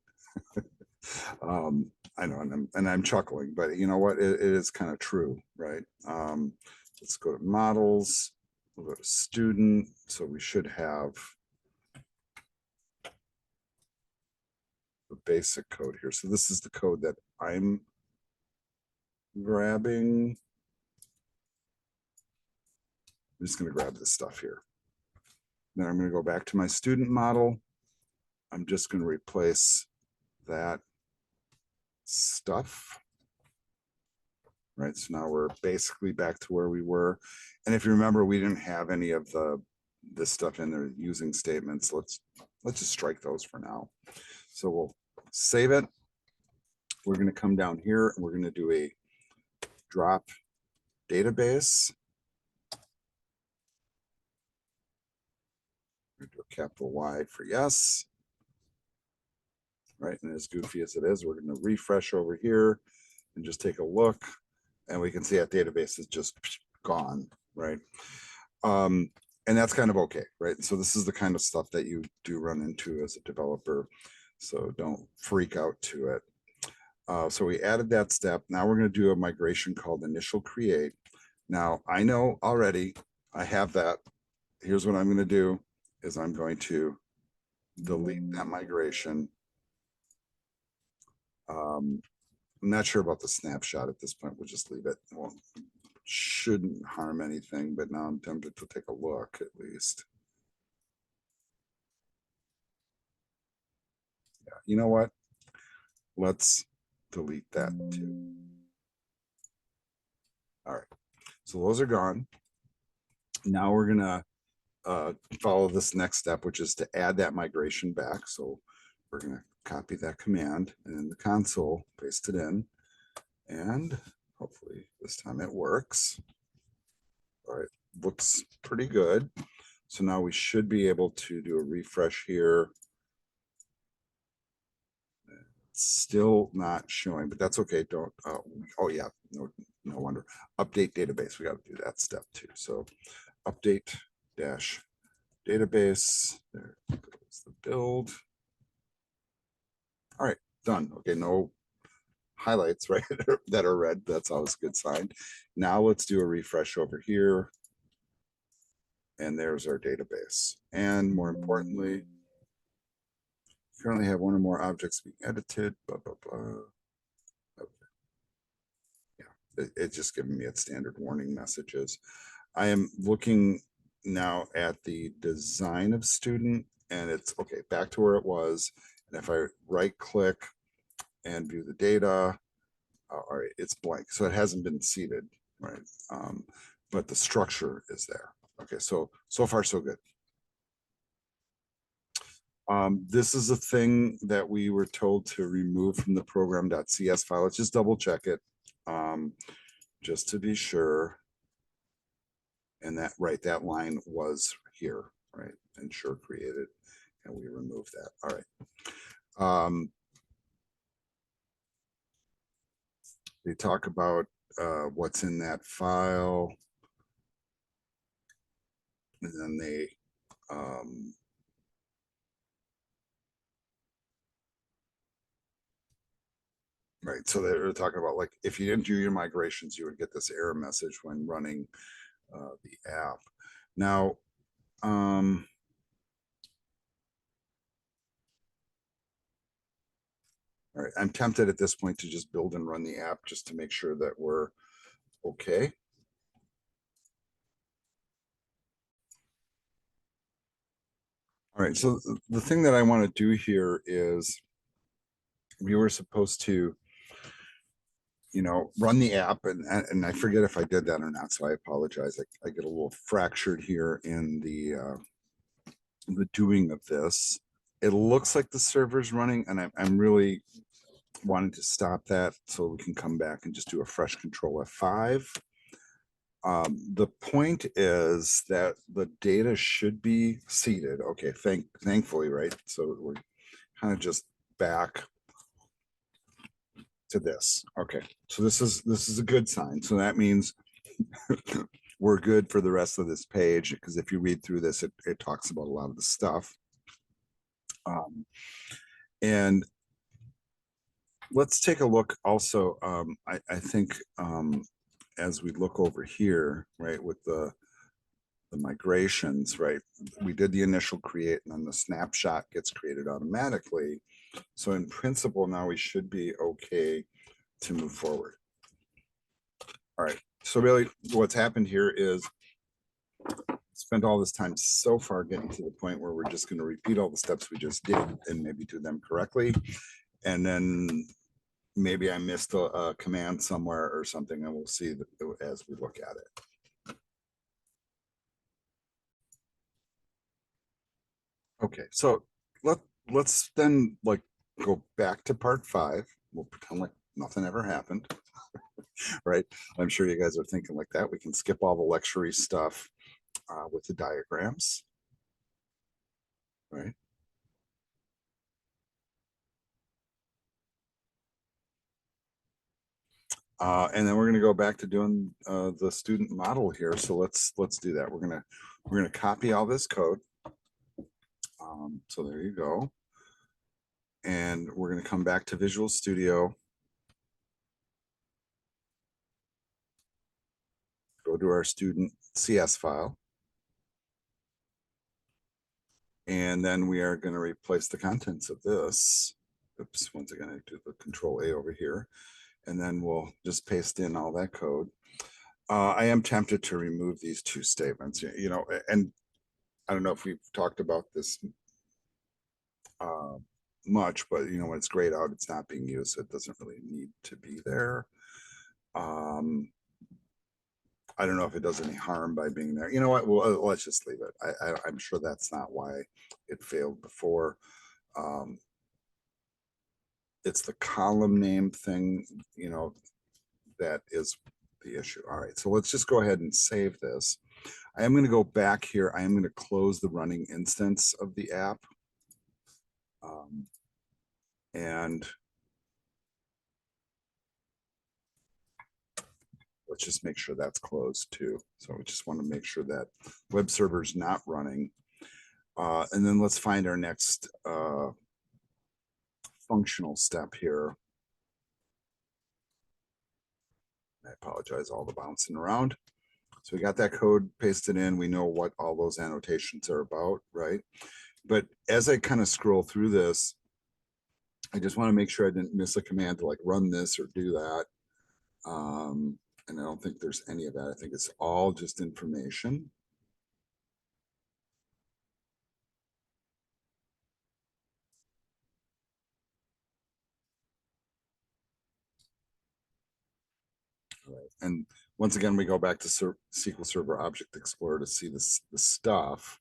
I know, and I'm chuckling, but you know what? It is kind of true, right? Let's go to models. We'll go to student. So we should have the basic code here. So this is the code that I'm grabbing. I'm just going to grab this stuff here. Then I'm going to go back to my student model. I'm just going to replace that stuff. Right, so now we're basically back to where we were. And if you remember, we didn't have any of this stuff in there using statements. Let's just strike those for now. So we'll save it. We're going to come down here and we're going to do a drop database. We're going to do a capital Y for yes. Right, and as goofy as it is, we're going to refresh over here and just take a look. And we can see that database is just gone, right? And that's kind of okay, right? So this is the kind of stuff that you do run into as a developer. So don't freak out to it. So we added that step. Now we're going to do a migration called initial create. Now I know already I have that. Here's what I'm going to do is I'm going to delete that migration. I'm not sure about the snapshot at this point. We'll just leave it. Well, shouldn't harm anything, but now I'm tempted to take a look at least. Yeah, you know what? Let's delete that too. All right, so those are gone. Now we're gonna follow this next step, which is to add that migration back. So we're gonna copy that command and in the console, paste it in, and hopefully this time it works. All right, looks pretty good. So now we should be able to do a refresh here. Still not showing, but that's okay. Don't, oh yeah, no wonder. Update database, we got to do that step too. So update dash database, there goes the build. All right, done. Okay, no highlights, right, that are red. That's always a good sign. Now let's do a refresh over here. And there's our database. And more importantly, currently have one or more objects being edited, blah, blah, blah. Okay. Yeah, it's just giving me its standard warning messages. I am looking now at the design of student, and it's okay, back to where it was. And if I right click and view the data, all right, it's blank. So it hasn't been seeded, right? But the structure is there. Okay, so far so good. This is a thing that we were told to remove from the program.cs file. Let's just double check it, just to be sure. And that, right, that line was here, right? Ensure created, and we removed that. All right. They talk about what's in that file, and then they right, so they're talking about, like, if you didn't do your migrations, you would get this error message when running the app. Now, all right, I'm tempted at this point to just build and run the app just to make sure that we're okay. All right, so the thing that I want to do here is we were supposed to, run the app, and I forget if I did that or not, so I apologize. I get a little fractured here in the doing of this. It looks like the server's running, and I'm really wanting to stop that so we can come back and just do a fresh control F5. The point is that the data should be seeded. Okay, thankfully, right? So we're kind of just back to this. Okay, so this is a good sign. So that means we're good for the rest of this page, because if you read through this, it talks about a lot of the stuff. And let's take a look also. I think as we look over here, right, with the migrations, right, we did the initial create, and then the snapshot gets created automatically. So in principle, now we should be okay to move forward. All right, so really what's happened here is spent all this time so far getting to the point where we're just going to repeat all the steps we just did and maybe do them correctly. And then maybe I missed a command somewhere or something, and we'll see as we look at it. Okay, so let's then go back to part 5. We'll pretend like nothing ever happened. Right, I'm sure you guys are thinking like that. We can skip all the lecture-y stuff with the diagrams, right? And then we're going to go back to doing the student model here. So let's do that. We're gonna copy all this code. So there you go. And we're going to come back to Visual Studio. Go to our student CS file. And then we are going to replace the contents of this. Oops, once again, I do the Control A over here, and then we'll just paste in all that code. I am tempted to remove these two statements, you know, and I don't know if we've talked about this much, but you know, when it's grayed out, it's not being used, so it doesn't really need to be there. I don't know if it does any harm by being there. You know what? Well, let's just leave it. I'm sure that's not why it failed before. It's the column name thing, you know, that is the issue. All right, so let's just go ahead and save this. I am going to go back here. I am going to close the running instance of the app. And let's just make sure that's closed too. So we just want to make sure that web server is not running. And then let's find our next functional step here. I apologize, all the bouncing around. So we got that code pasted in. We know what all those annotations are about, right? But as I kind of scroll through this, I just want to make sure I didn't miss a command to like run this or do that. And I don't think there's any of that. I think it's all just information. Right. And once again, we go back to SQL Server Object Explorer to see the stuff.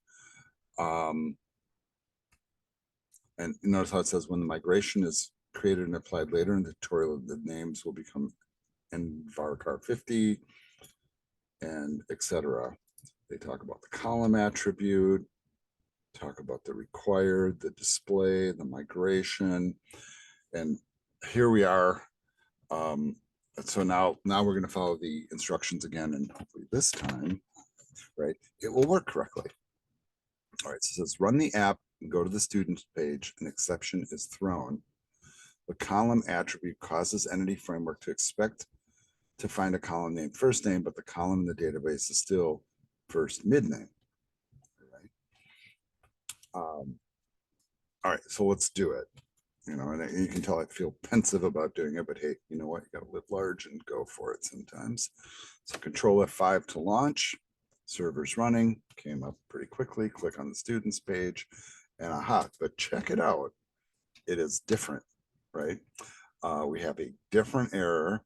And notice how it says when the migration is created and applied later in the tutorial, the names will become nvarchar 50 and etc. They talk about the column attribute, talk about the required, the display, the migration, and here we are. So now we're going to follow the instructions again, and hopefully this time, right, it will work correctly. All right, so it says run the app and go to the students page. An exception is thrown. The column attribute causes Entity Framework to expect to find a column named first name, but the column in the database is still first mid name. All right, so let's do it. You know, and you can tell I feel pensive about doing it, but hey, you know what? You got to live large and go for it sometimes. So Control F5 to launch. Server's running. Came up pretty quickly. Click on the students page, and aha! But check it out. It is different, right? We have a different error,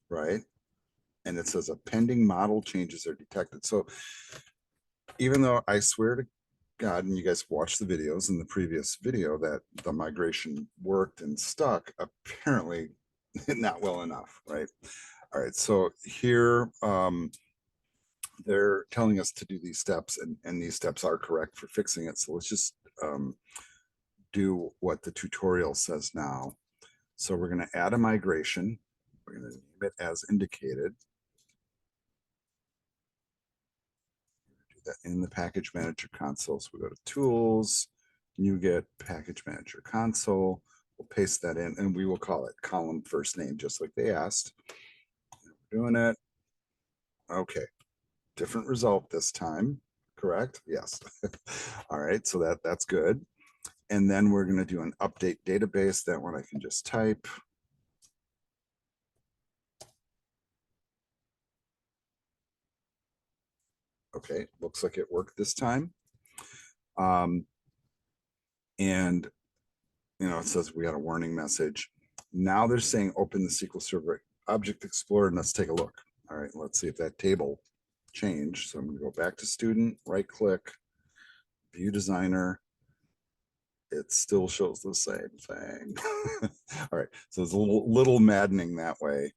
right? And it says a pending model changes are detected. So even though I swear to God, and you guys watched the videos in the previous video that the migration worked and stuck, apparently not well enough, right? All right, so here they're telling us to do these steps, and these steps are correct for fixing it. So let's just do what the tutorial says now. So we're going to add a migration. We're going to name it as indicated. That in the package manager console. So we go to tools, NuGet package manager console. We'll paste that in and we will call it column first name, just like they asked. We're doing it. Okay, different result this time, correct? Yes. All right, so that's good. And then we're going to do an update database. That one I can just type. Okay, looks like it worked this time. And you know, it says we got a warning message. Now they're saying open the SQL Server Object Explorer and let's take a look. All right, let's see if that table changed. So I'm going to go back to student, right click, view designer. It still shows the same thing. All right, so it's a little maddening that way.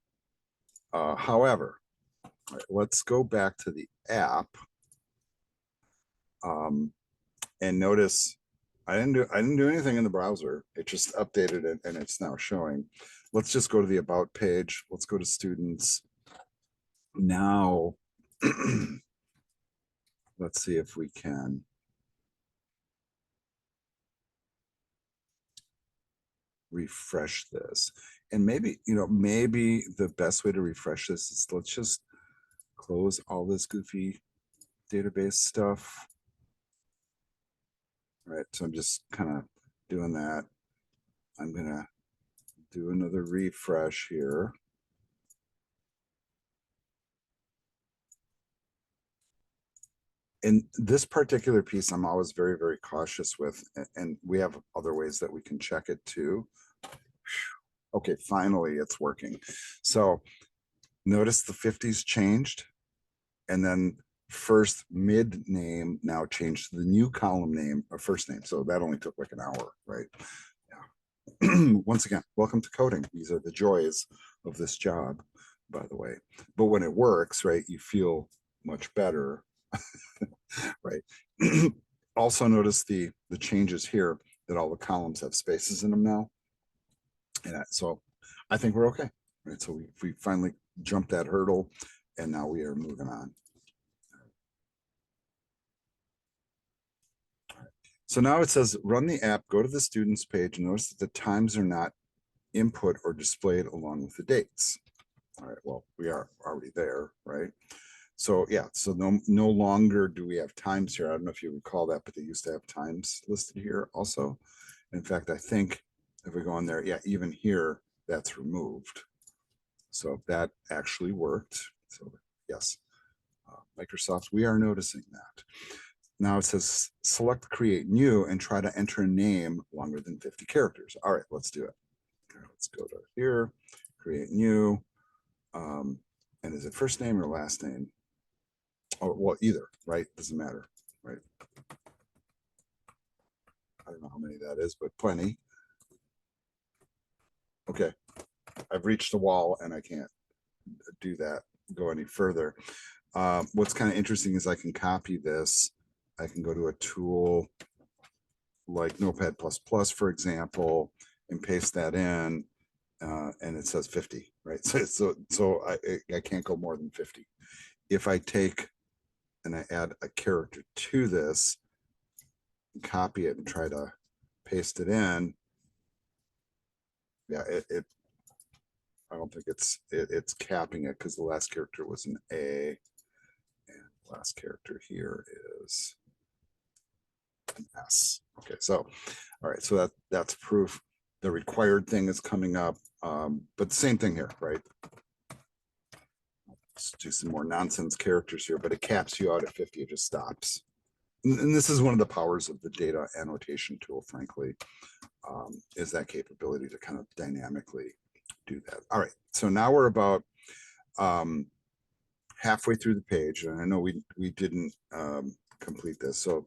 However, all right, let's go back to the app and notice I didn't do anything in the browser. It just updated it and it's now showing. Let's just go to the about page. Let's go to students. Now, let's see if we can refresh this. And maybe, you know, maybe the best way to refresh this is let's just close all this goofy database stuff. All right, so I'm just kind of doing that. I'm gonna do another refresh here. In this particular piece, I'm always very, very cautious with, and we have other ways that we can check it too. Okay, finally it's working. So notice the 50s changed, and then first mid name now changed to the new column name or first name. So that only took like an hour, right? Yeah. Once again, welcome to coding. These are the joys of this job, by the way. But when it works, right, you feel much better, right? Also notice the changes here, that all the columns have spaces in them now. And so I think we're okay, right? So we finally jumped that hurdle, and now we are moving on. So now it says run the app, go to the students page, and notice that the times are not input or displayed along with the dates. All right, well, we are already there, right? So yeah, so no longer do we have times here. I don't know if you recall that, but they used to have times listed here also. In fact, I think if we go in there, yeah, even here, that's removed. So that actually worked. So yes, Microsoft, we are noticing that. Now it says select create new and try to enter a name longer than 50 characters. All right, let's do it. Let's go to here, create new. And is it first name or last name? Or well, either, right? Doesn't matter, right? I don't know how many that is, but plenty. Okay, I've reached the wall and I can't do that, go any further. What's kind of interesting is I can copy this. I can go to a tool like Notepad++, for example, and paste that in, and it says 50, right? So I can't go more than 50. If I take and I add a character to this, copy it and try to paste it in, yeah, I don't think it's capping it because the last character was an A, and the last character here is an S. Okay, so all right, so that's proof. The required thing is coming up, but same thing here, right? Let's do some more nonsense characters here, but it caps you out at 50. It just stops. And this is one of the powers of the data annotation tool, frankly, is that capability to kind of dynamically do that. All right, so now we're about halfway through the page, and I know we didn't complete this. So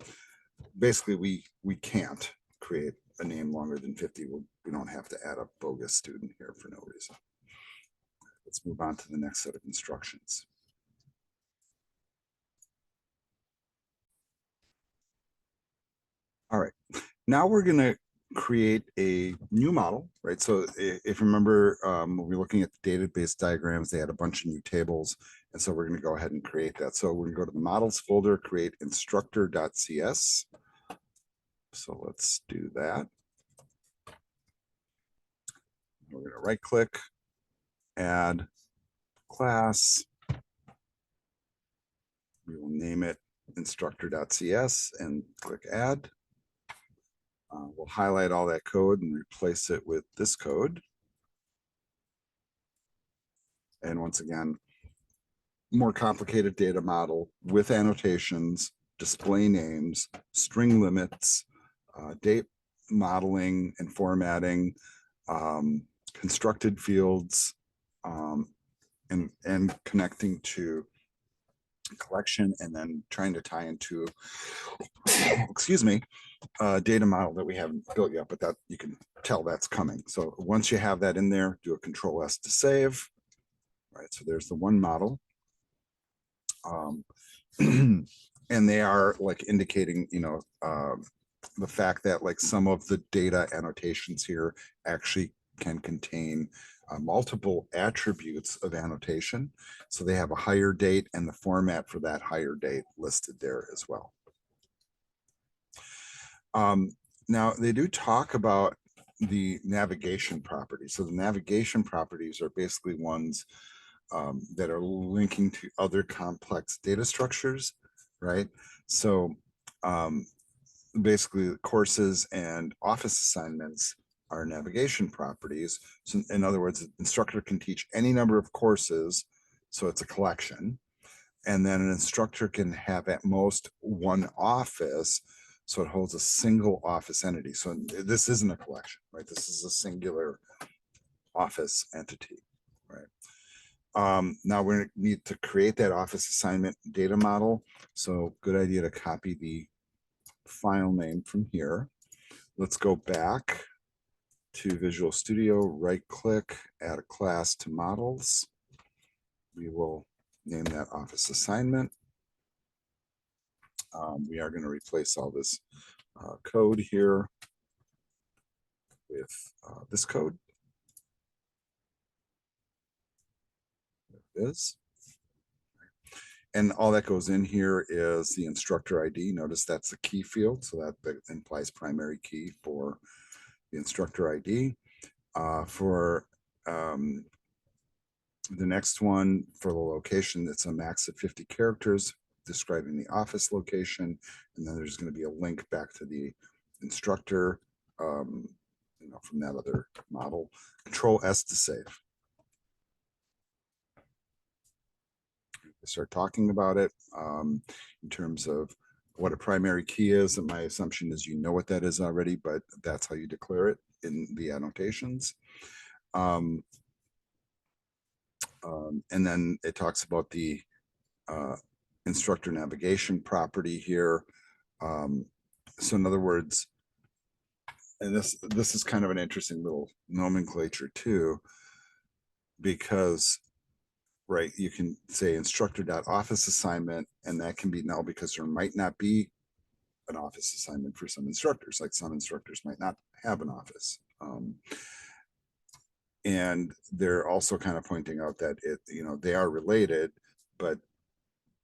basically, we can't create a name longer than 50. We don't have to add a bogus student here for no reason. Let's move on to the next set of instructions. All right, now we're going to create a new model, right? So if you remember, when we're looking at the database diagrams, they had a bunch of new tables. And so we're going to go ahead and create that. So we're going to go to the models folder, create instructor.cs. So let's do that. We're going to right click, add class. We will name it instructor.cs and click add. We'll highlight all that code and replace it with this code. And once again, more complicated data model with annotations, display names, string limits, date modeling and formatting, constructed fields, and connecting to collection, and then trying to tie into, excuse me, data model that we haven't built yet, but that you can tell that's coming. So once you have that in there, do a Control S to save. All right, so there's the one model. And they are like indicating, the fact that like some of the data annotations here actually can contain multiple attributes of annotation. So they have a hire date and the format for that hire date listed there as well. Now they do talk about the navigation properties. So the navigation properties are basically ones that are linking to other complex data structures, right? So basically the courses and office assignments are navigation properties. So in other words, the instructor can teach any number of courses. So it's a collection. And then an instructor can have at most one office. So it holds a single office entity. So this isn't a collection, right? This is a singular office entity, right? Now we need to create that office assignment data model. So good idea to copy the file name from here. Let's go back to Visual Studio, right click, add a class to models. We will name that office assignment. We are going to replace all this code here with this code. There it is. And all that goes in here is the instructor ID. Notice that's the key field, so that implies primary key for the instructor ID. For the next one, for the location, it's a max of 50 characters describing the office location, and then there's going to be a link back to the instructor, from that other model. Control S to save. Start talking about it in terms of what a primary key is. And my assumption is you know what that is already, but that's how you declare it in the annotations. And then it talks about the instructor navigation property here. So in other words, and this is kind of an interesting little nomenclature too, because right, you can say instructor.office assignment, and that can be null because there might not be an office assignment for some instructors. Like some instructors might not have an office. And they're also kind of pointing out that they are related, but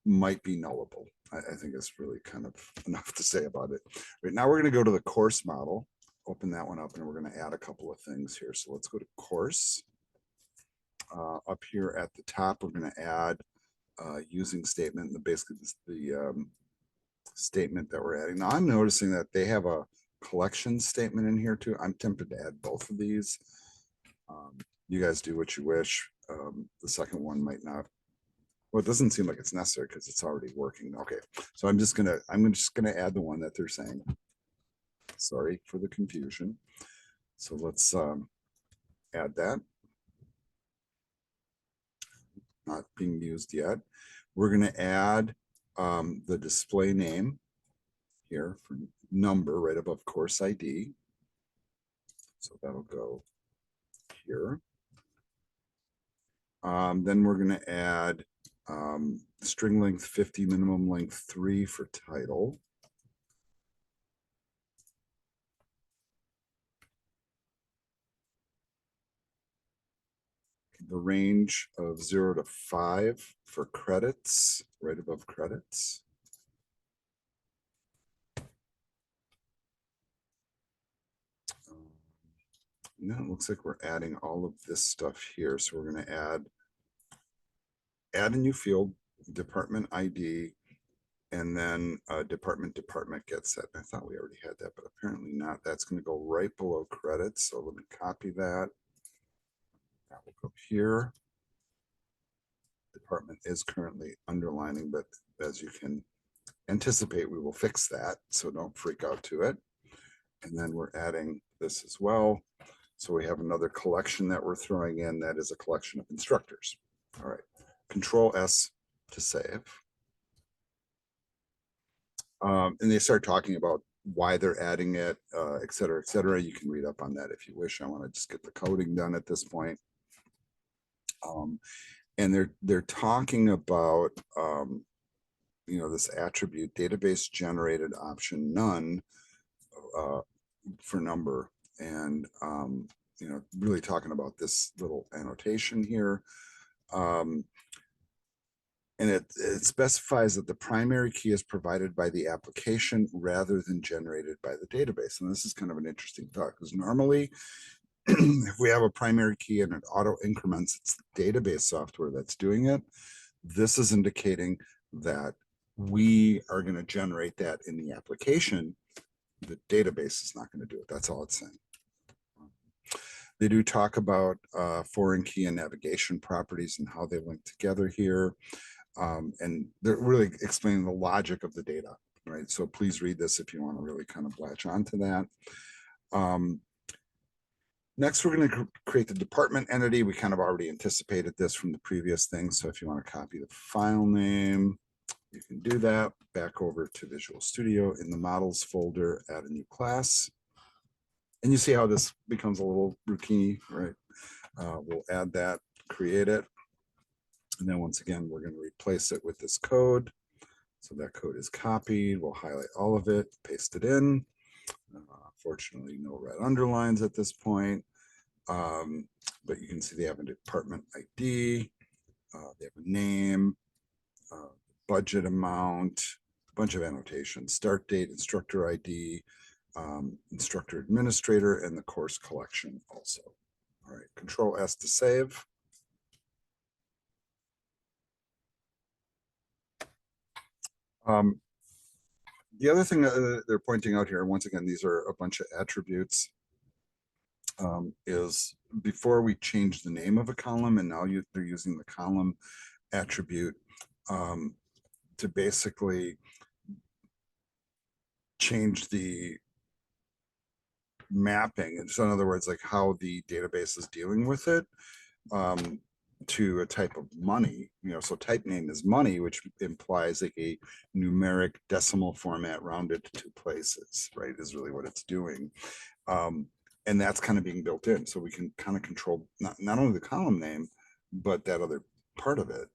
might be nullable. I think it's really kind of enough to say about it. Right now, we're going to go to the course model, open that one up, and we're going to add a couple of things here. So let's go to course. Up here at the top, we're going to add using statement, basically the statement that we're adding. Now I'm noticing that they have a collection statement in here too. I'm tempted to add both of these. You guys do what you wish. The second one might not. Well, it doesn't seem like it's necessary because it's already working. Okay, so I'm just gonna add the one that they're saying. Sorry for the confusion. So let's add that. Not being used yet. We're going to add the display name here for number right above course ID. So that'll go here. Then we're going to add string length 50, minimum length 3 for title. The range of 0 to 5 for credits, right above credits. Now it looks like we're adding all of this stuff here. So we're going to add a new field, department ID, and then department gets set. I thought we already had that, but apparently not. That's going to go right below credits. So let me copy that. That will go here. Department is currently underlining, but as you can anticipate, we will fix that. So don't freak out to it. And then we're adding this as well. So we have another collection that we're throwing in that is a collection of instructors. All right, Control S to save. And they start talking about why they're adding it, et cetera, et cetera. You can read up on that if you wish. I want to just get the coding done at this point. And they're talking about this attribute database generated option none for number, and really talking about this little annotation here. And it specifies that the primary key is provided by the application rather than generated by the database. And this is kind of an interesting thought, because normally if we have a primary key and it auto increments, it's the database software that's doing it. This is indicating that we are going to generate that in the application The database is not going to do it. That's all it's saying. They do talk about foreign key and navigation properties and how they link together here. And they're really explaining the logic of the data, right? So please read this if you want to really kind of latch onto that. Next, we're going to create the department entity. We kind of already anticipated this from the previous thing. So if you want to copy the file name, you can do that. Back over to Visual Studio in the models folder, add a new class. And you see how this becomes a little routine, right? We'll add that, create it. And then once again, we're going to replace it with this code. So that code is copied. We'll highlight all of it, paste it in. Fortunately, no red underlines at this point. But you can see they have a department ID. They have a name, budget amount, a bunch of annotations, start date, instructor ID, instructor administrator, and the course collection also. All right, Control S to save. The other thing that they're pointing out here, once again, these are a bunch of attributes, is before we change the name of a column, and now they're using the column attribute to basically change the mapping. And so in other words, like how the database is dealing with it to a type of money, so type name is money, which implies like a numeric decimal format rounded to 2 places, right, is really what it's doing. And that's kind of being built in. So we can kind of control not only the column name, but that other part of it,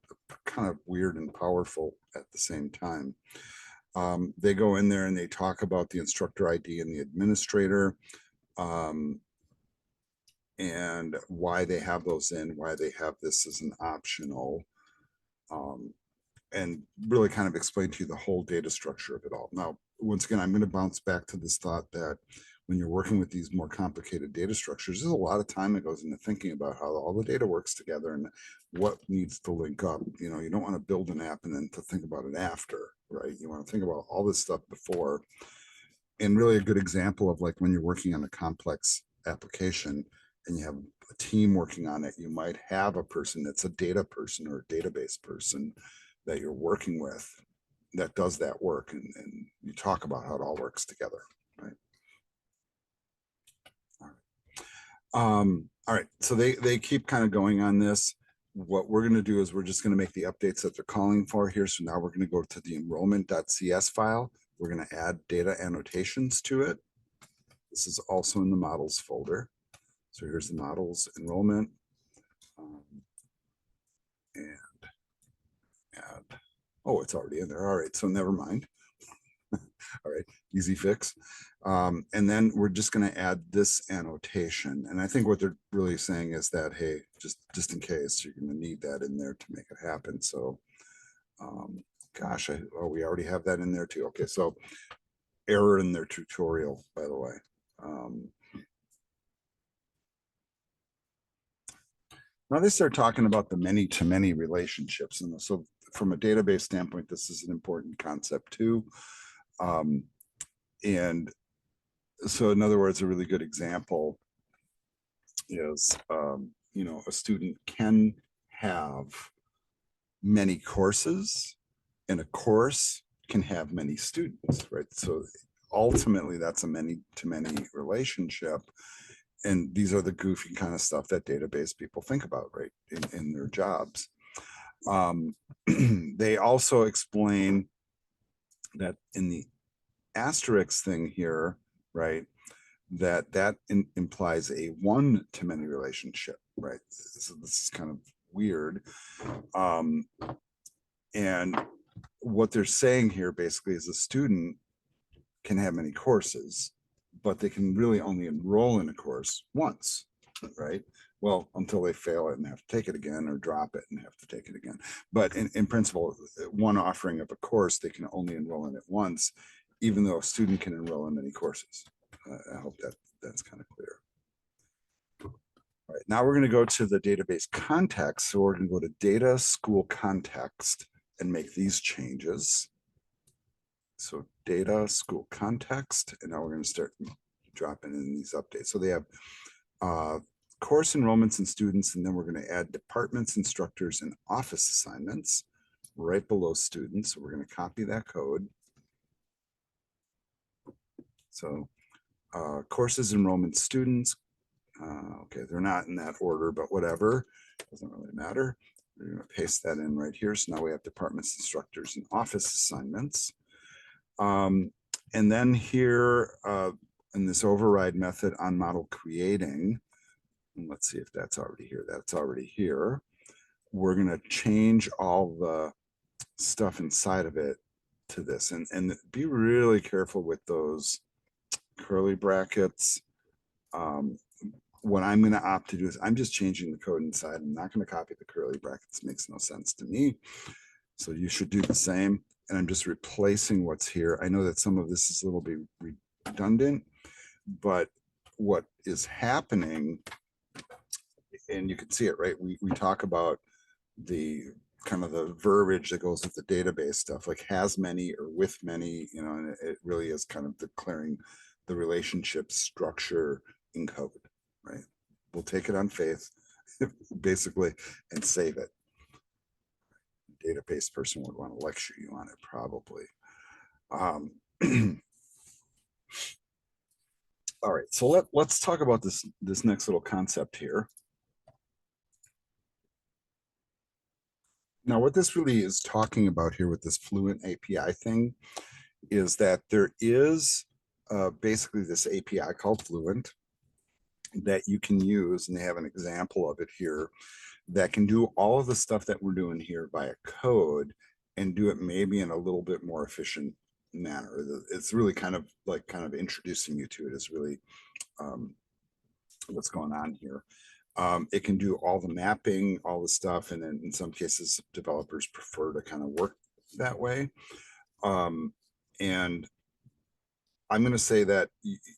kind of weird and powerful at the same time. They go in there and they talk about the instructor ID and the administrator, and why they have those in, why they have this as an optional, and really kind of explain to you the whole data structure of it all. Now, once again, I'm going to bounce back to this thought that when you're working with these more complicated data structures, there's a lot of time that goes into thinking about how all the data works together and what needs to link up. You don't want to build an app and then to think about it after, right? You want to think about all this stuff before. And really a good example of like when you're working on a complex application and you have a team working on it, you might have a person that's a data person or a database person that you're working with that does that work, and you talk about how it all works together, right? All right, so they keep kind of going on this. What we're going to do is we're just going to make the updates that they're calling for here. So now we're going to go to the enrollment.cs file. We're going to add data annotations to it. This is also in the models folder. So here's the models enrollment. And add, oh, it's already in there. All right, so never mind. All right, easy fix. And then we're just going to add this annotation. And I think what they're really saying is that, hey, just in case, you're going to need that in there to make it happen. So, gosh, we already have that in there too. Okay, so error in their tutorial, by the way. Now they start talking about the many-to-many relationships. And so from a database standpoint, this is an important concept too. And so in other words, a really good example is, a student can have many courses and a course can have many students, right? So ultimately that's a many-to-many relationship. And these are the goofy kind of stuff that database people think about, right, in their jobs. They also explain that in the asterisk thing here, right, that implies a one-to-many relationship, right? So this is kind of weird. And what they're saying here basically is a student can have many courses, but they can really only enroll in a course once, right? Well, until they fail it and have to take it again, or drop it and have to take it again. But in principle, one offering of a course, they can only enroll in it once, even though a student can enroll in many courses. I hope that's kind of clear. All right, now we're going to go to the database context. So we're going to go to data school context and make these changes. So data, school context, and now we're going to start dropping in these updates. So they have course enrollments and students, and then we're going to add departments, instructors, and office assignments right below students. So we're going to copy that code. So courses, enrollment, students. Okay, they're not in that order, but whatever, doesn't really matter. We're going to paste that in right here. So now we have departments, instructors, and office assignments. And then here in this override method on model creating, and let's see if that's already here. That's already here. We're going to change all the stuff inside of it to this, and be really careful with those curly brackets. What I'm going to opt to do is I'm just changing the code inside. I'm not going to copy the curly brackets. It makes no sense to me. So you should do the same. And I'm just replacing what's here. I know that some of this is a little bit redundant, but what is happening, and you can see it, right? We talk about the kind of the verbiage that goes with the database stuff, like has many or with many, you know, and it really is kind of declaring the relationship structure in code, right? We'll take it on faith, basically, and save it. Database person would want to lecture you on it, probably. All right, so let's talk about this next little concept here. Now, what this really is talking about here with this Fluent API thing is that there is basically this API called Fluent that you can use, and they have an example of it here that can do all of the stuff that we're doing here via code and do it maybe in a little bit more efficient manner. It's really kind of introducing you to it is really what's going on here. It can do all the mapping, all the stuff, and then in some cases, developers prefer to kind of work that way. And I'm going to say that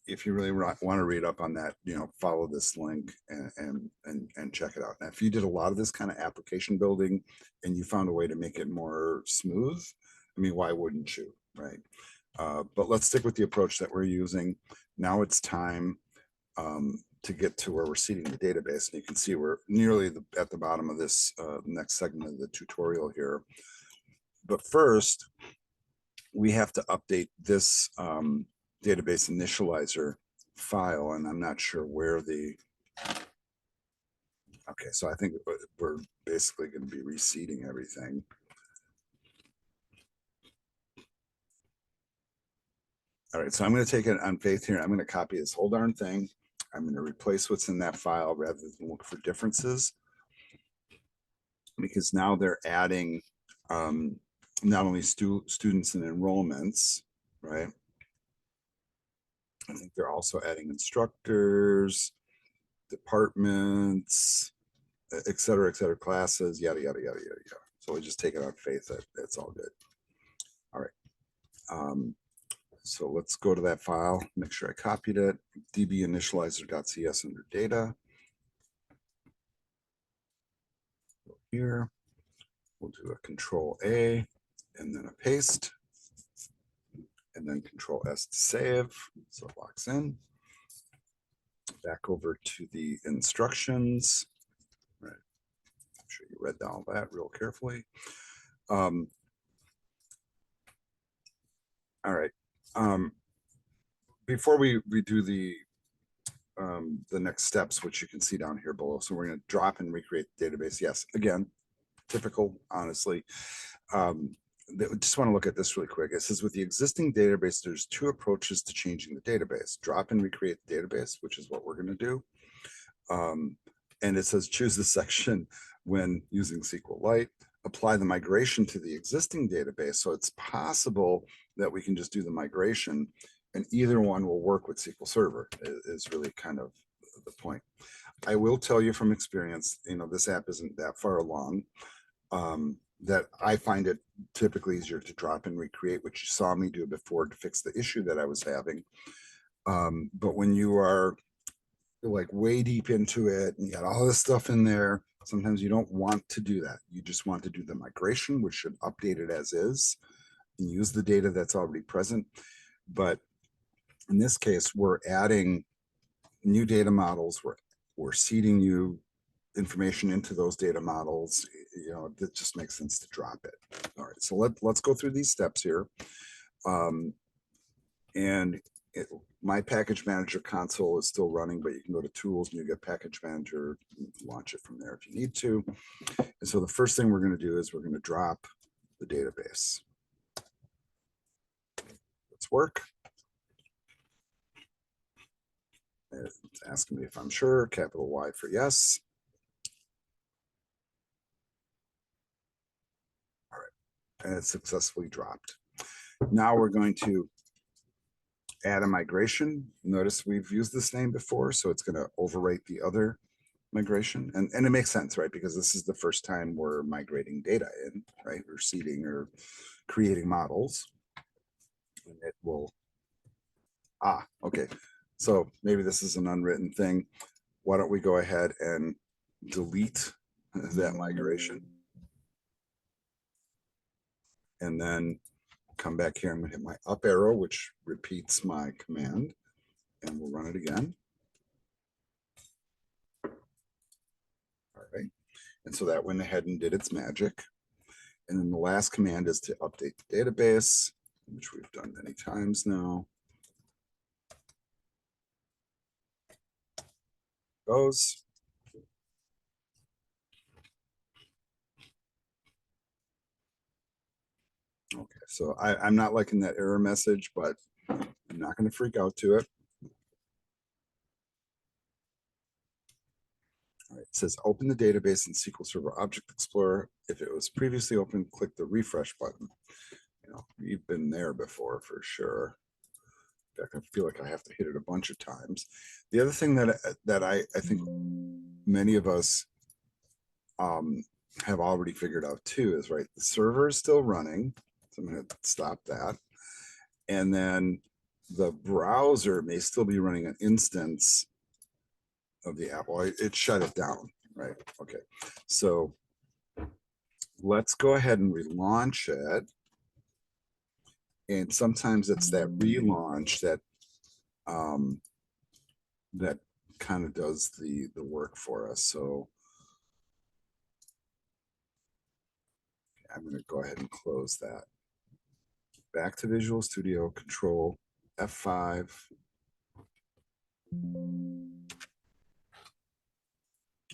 if you really want to read up on that, you know, follow this link and check it out. Now, if you did a lot of this kind of application building and you found a way to make it more smooth, I mean, why wouldn't you, right? But let's stick with the approach that we're using. Now it's time to get to where we're seeding the database. And you can see we're nearly at the bottom of this next segment of the tutorial here. But first, we have to update this database initializer file, and I'm not sure where the, okay, so I think we're basically going to be reseeding everything. All right, so I'm going to take it on faith here. I'm going to copy this whole darn thing. I'm going to replace what's in that file rather than look for differences, because now they're adding not only students and enrollments, right? I think they're also adding instructors, departments, et cetera, classes, yada, yada, yada, yada, yada. So we just take it on faith that it's all good. All right. So let's go to that file, make sure I copied it, dbinitializer.cs under data. Here, we'll do a control A and then a paste, and then control S to save, so it locks in. Back over to the instructions. Right. I'm sure you read all that real carefully. All right. Before we do the next steps, which you can see down here below, so we're going to drop and recreate the database. Yes, again, typical, honestly. Just want to look at this really quick. It says with the existing database, there's two approaches to changing the database: drop and recreate the database, which is what we're going to do. And it says choose the section when using SQLite, apply the migration to the existing database. So it's possible that we can just do the migration, and either one will work with SQL Server is really kind of the point. I will tell you from experience, you know, this app isn't that far along, that I find it typically easier to drop and recreate, which you saw me do before to fix the issue that I was having. But when you are like way deep into it and you got all this stuff in there, sometimes you don't want to do that. You just want to do the migration, which should update it as is. and use the data that's already present. But in this case, we're adding new data models. We're seeding you information into those data models. You know, it just makes sense to drop it. All right, so let's go through these steps here. And my package manager console is still running, but you can go to tools and you get package manager, launch it from there if you need to. And so the first thing we're going to do is we're going to drop the database. Let's work. It's asking me if I'm sure, capital Y for yes. All right, and it's successfully dropped. Now we're going to add a migration. Notice we've used this name before, so it's going to overwrite the other migration. And it makes sense, right? Because this is the first time we're migrating data in, right? Or seeding or creating models. And it will, okay. So maybe this is an unwritten thing. Why don't we go ahead and delete that migration? And then come back here. I'm going to hit my up arrow, which repeats my command, and we'll run it again. All right. And so that went ahead and did its magic. And then the last command is to update the database, which we've done many times now. Goes. Okay, so I'm not liking that error message, but I'm not going to freak out to it. All right, it says open the database in SQL Server Object Explorer. If it was previously open, click the refresh button. You know, you've been there before for sure. In fact, I feel like I have to hit it a bunch of times. The other thing that I think many of us have already figured out too is, right, the server is still running. So I'm going to stop that. And then the browser may still be running an instance of the app. Well, it shut it down, right? Okay, so let's go ahead and relaunch it. And sometimes it's that relaunch that that kind of does the work for us. So I'm going to go ahead and close that. Back to Visual Studio, Control F5.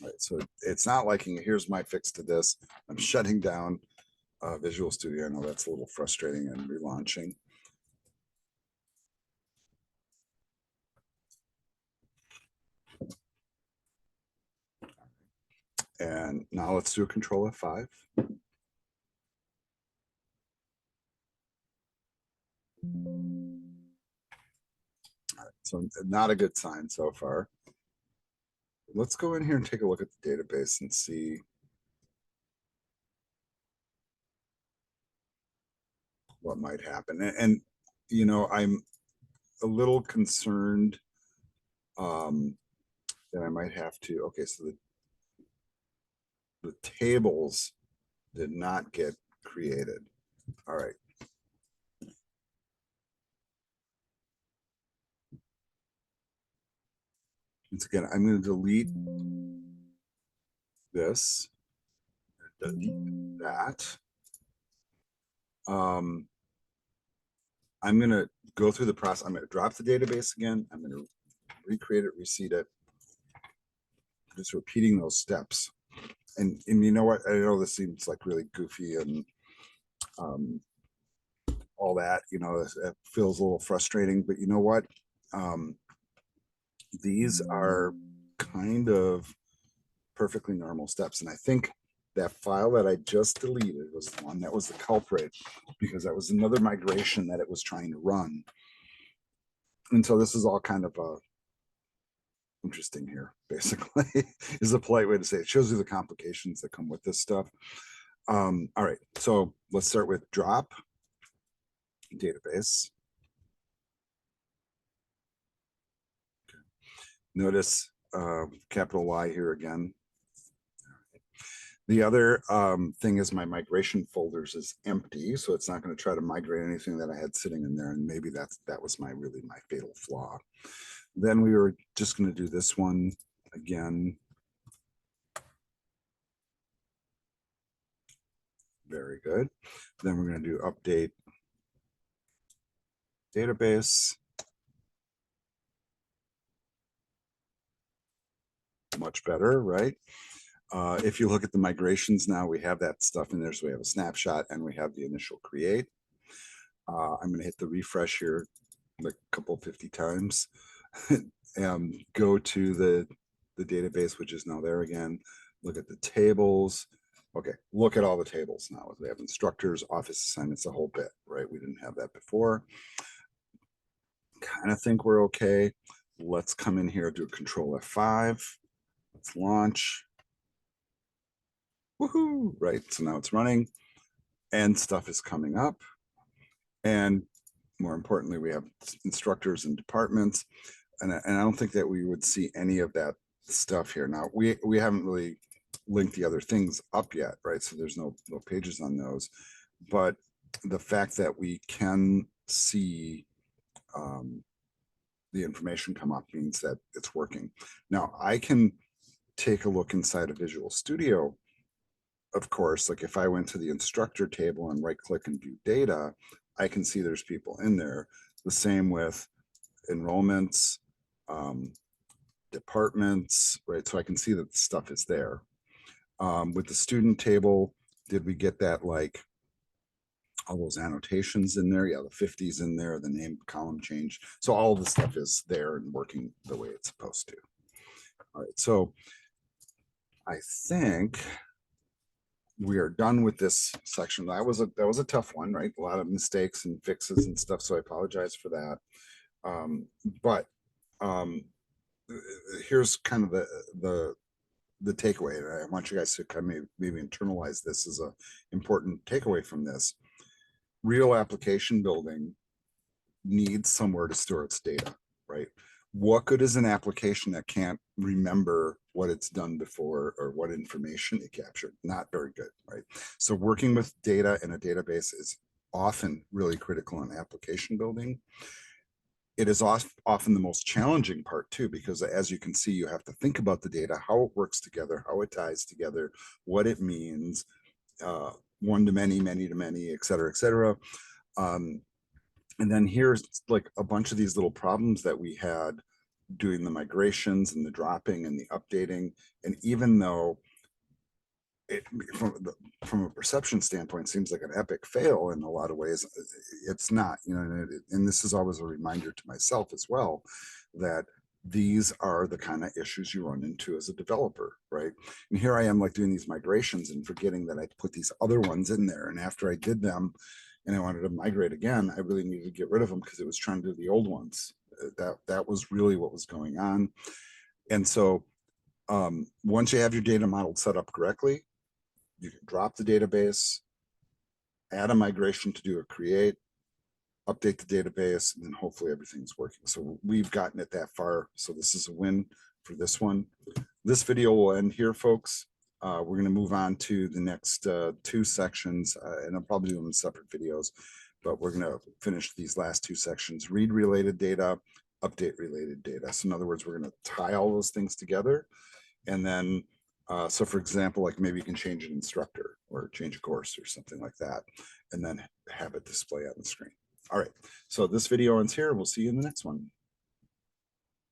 Right, so it's not liking, here's my fix to this. I'm shutting down Visual Studio. I know that's a little frustrating and relaunching. And now let's do a Control F5. All right, so not a good sign so far. Let's go in here and take a look at the database and see what might happen. And you know, I'm a little concerned that I might have to, okay, so the tables did not get created. All right. Once again, I'm going to delete this, delete that. I'm going to go through the process. I'm going to drop the database again. I'm going to recreate it, reseed it. Just repeating those steps. And you know what? I know this seems like really goofy and all that, you know, it feels a little frustrating, but you know what? These are kind of perfectly normal steps. And I think that file that I just deleted was the one that was the culprit, because that was another migration that it was trying to run. And so this is all kind of interesting here, basically, is a polite way to say it. It shows you the complications that come with this stuff. All right, so let's start with drop database. Okay. Notice capital Y here again. The other thing is my migration folders is empty, so it's not going to try to migrate anything that I had sitting in there, and maybe that was my fatal flaw. Then we were just going to do this one again. Very good. Then we're going to do update database. Much better, right? If you look at the migrations now, we have that stuff in there. So we have a snapshot and we have the initial create. I'm going to hit the refresh here like a couple 50 times and go to the database, which is now there again. Look at the tables. Okay, look at all the tables now. We have instructors, office assignments, a whole bit, right? We didn't have that before. Kind of think we're okay. Let's come in here, do a control F5. Let's launch. Woohoo, right? So now it's running and stuff is coming up. And more importantly, we have instructors and departments. And I don't think that we would see any of that stuff here. Now, we haven't really linked the other things up yet, right? So there's no pages on those. But the fact that we can see the information come up means that it's working. Now, I can take a look inside of Visual Studio. Of course, like if I went to the instructor table and right click and view data, I can see there's people in there. The same with enrollments, departments, right? So I can see that the stuff is there. With the student table, did we get that like all those annotations in there? Yeah, the 50s in there, the name column change. So all of the stuff is there and working the way it's supposed to. All right, so I think we are done with this section. That was a tough one, right? A lot of mistakes and fixes and stuff. So I apologize for that. But here's kind of the takeaway. And I want you guys to kind of maybe internalize this as a important takeaway from this. Real application building needs somewhere to store its data, right? What good is an application that can't remember what it's done before or what information it captured? Not very good, right? So working with data in a database is often really critical in application building. It is often the most challenging part too, because as you can see, you have to think about the data, how it works together, how it ties together, what it means, one to many, many to many, et cetera, et cetera. And then here's like a bunch of these little problems that we had doing the migrations and the dropping and the updating. And even though it, from a perception standpoint, seems like an epic fail in a lot of ways, it's not, you know, and this is always a reminder to myself as well, that these are the kind of issues you run into as a developer, right? And here I am like doing these migrations and forgetting that I put these other ones in there. And after I did them, and I wanted to migrate again, I really needed to get rid of them because it was trying to do the old ones. That was really what was going on. And so once you have your data model set up correctly, you can drop the database, add a migration to do a create, update the database, and then hopefully everything's working. So we've gotten it that far. So this is a win for this one. This video will end here, folks. We're going to move on to the next two sections, and I'll probably do them in separate videos, but we're going to finish these last two sections: read related data, update related data. So in other words, we're going to tie all those things together. And then, so for example, like maybe you can change an instructor or change a course or something like that, and then have it display on the screen. All right, so this video ends here. We'll see you in the next one.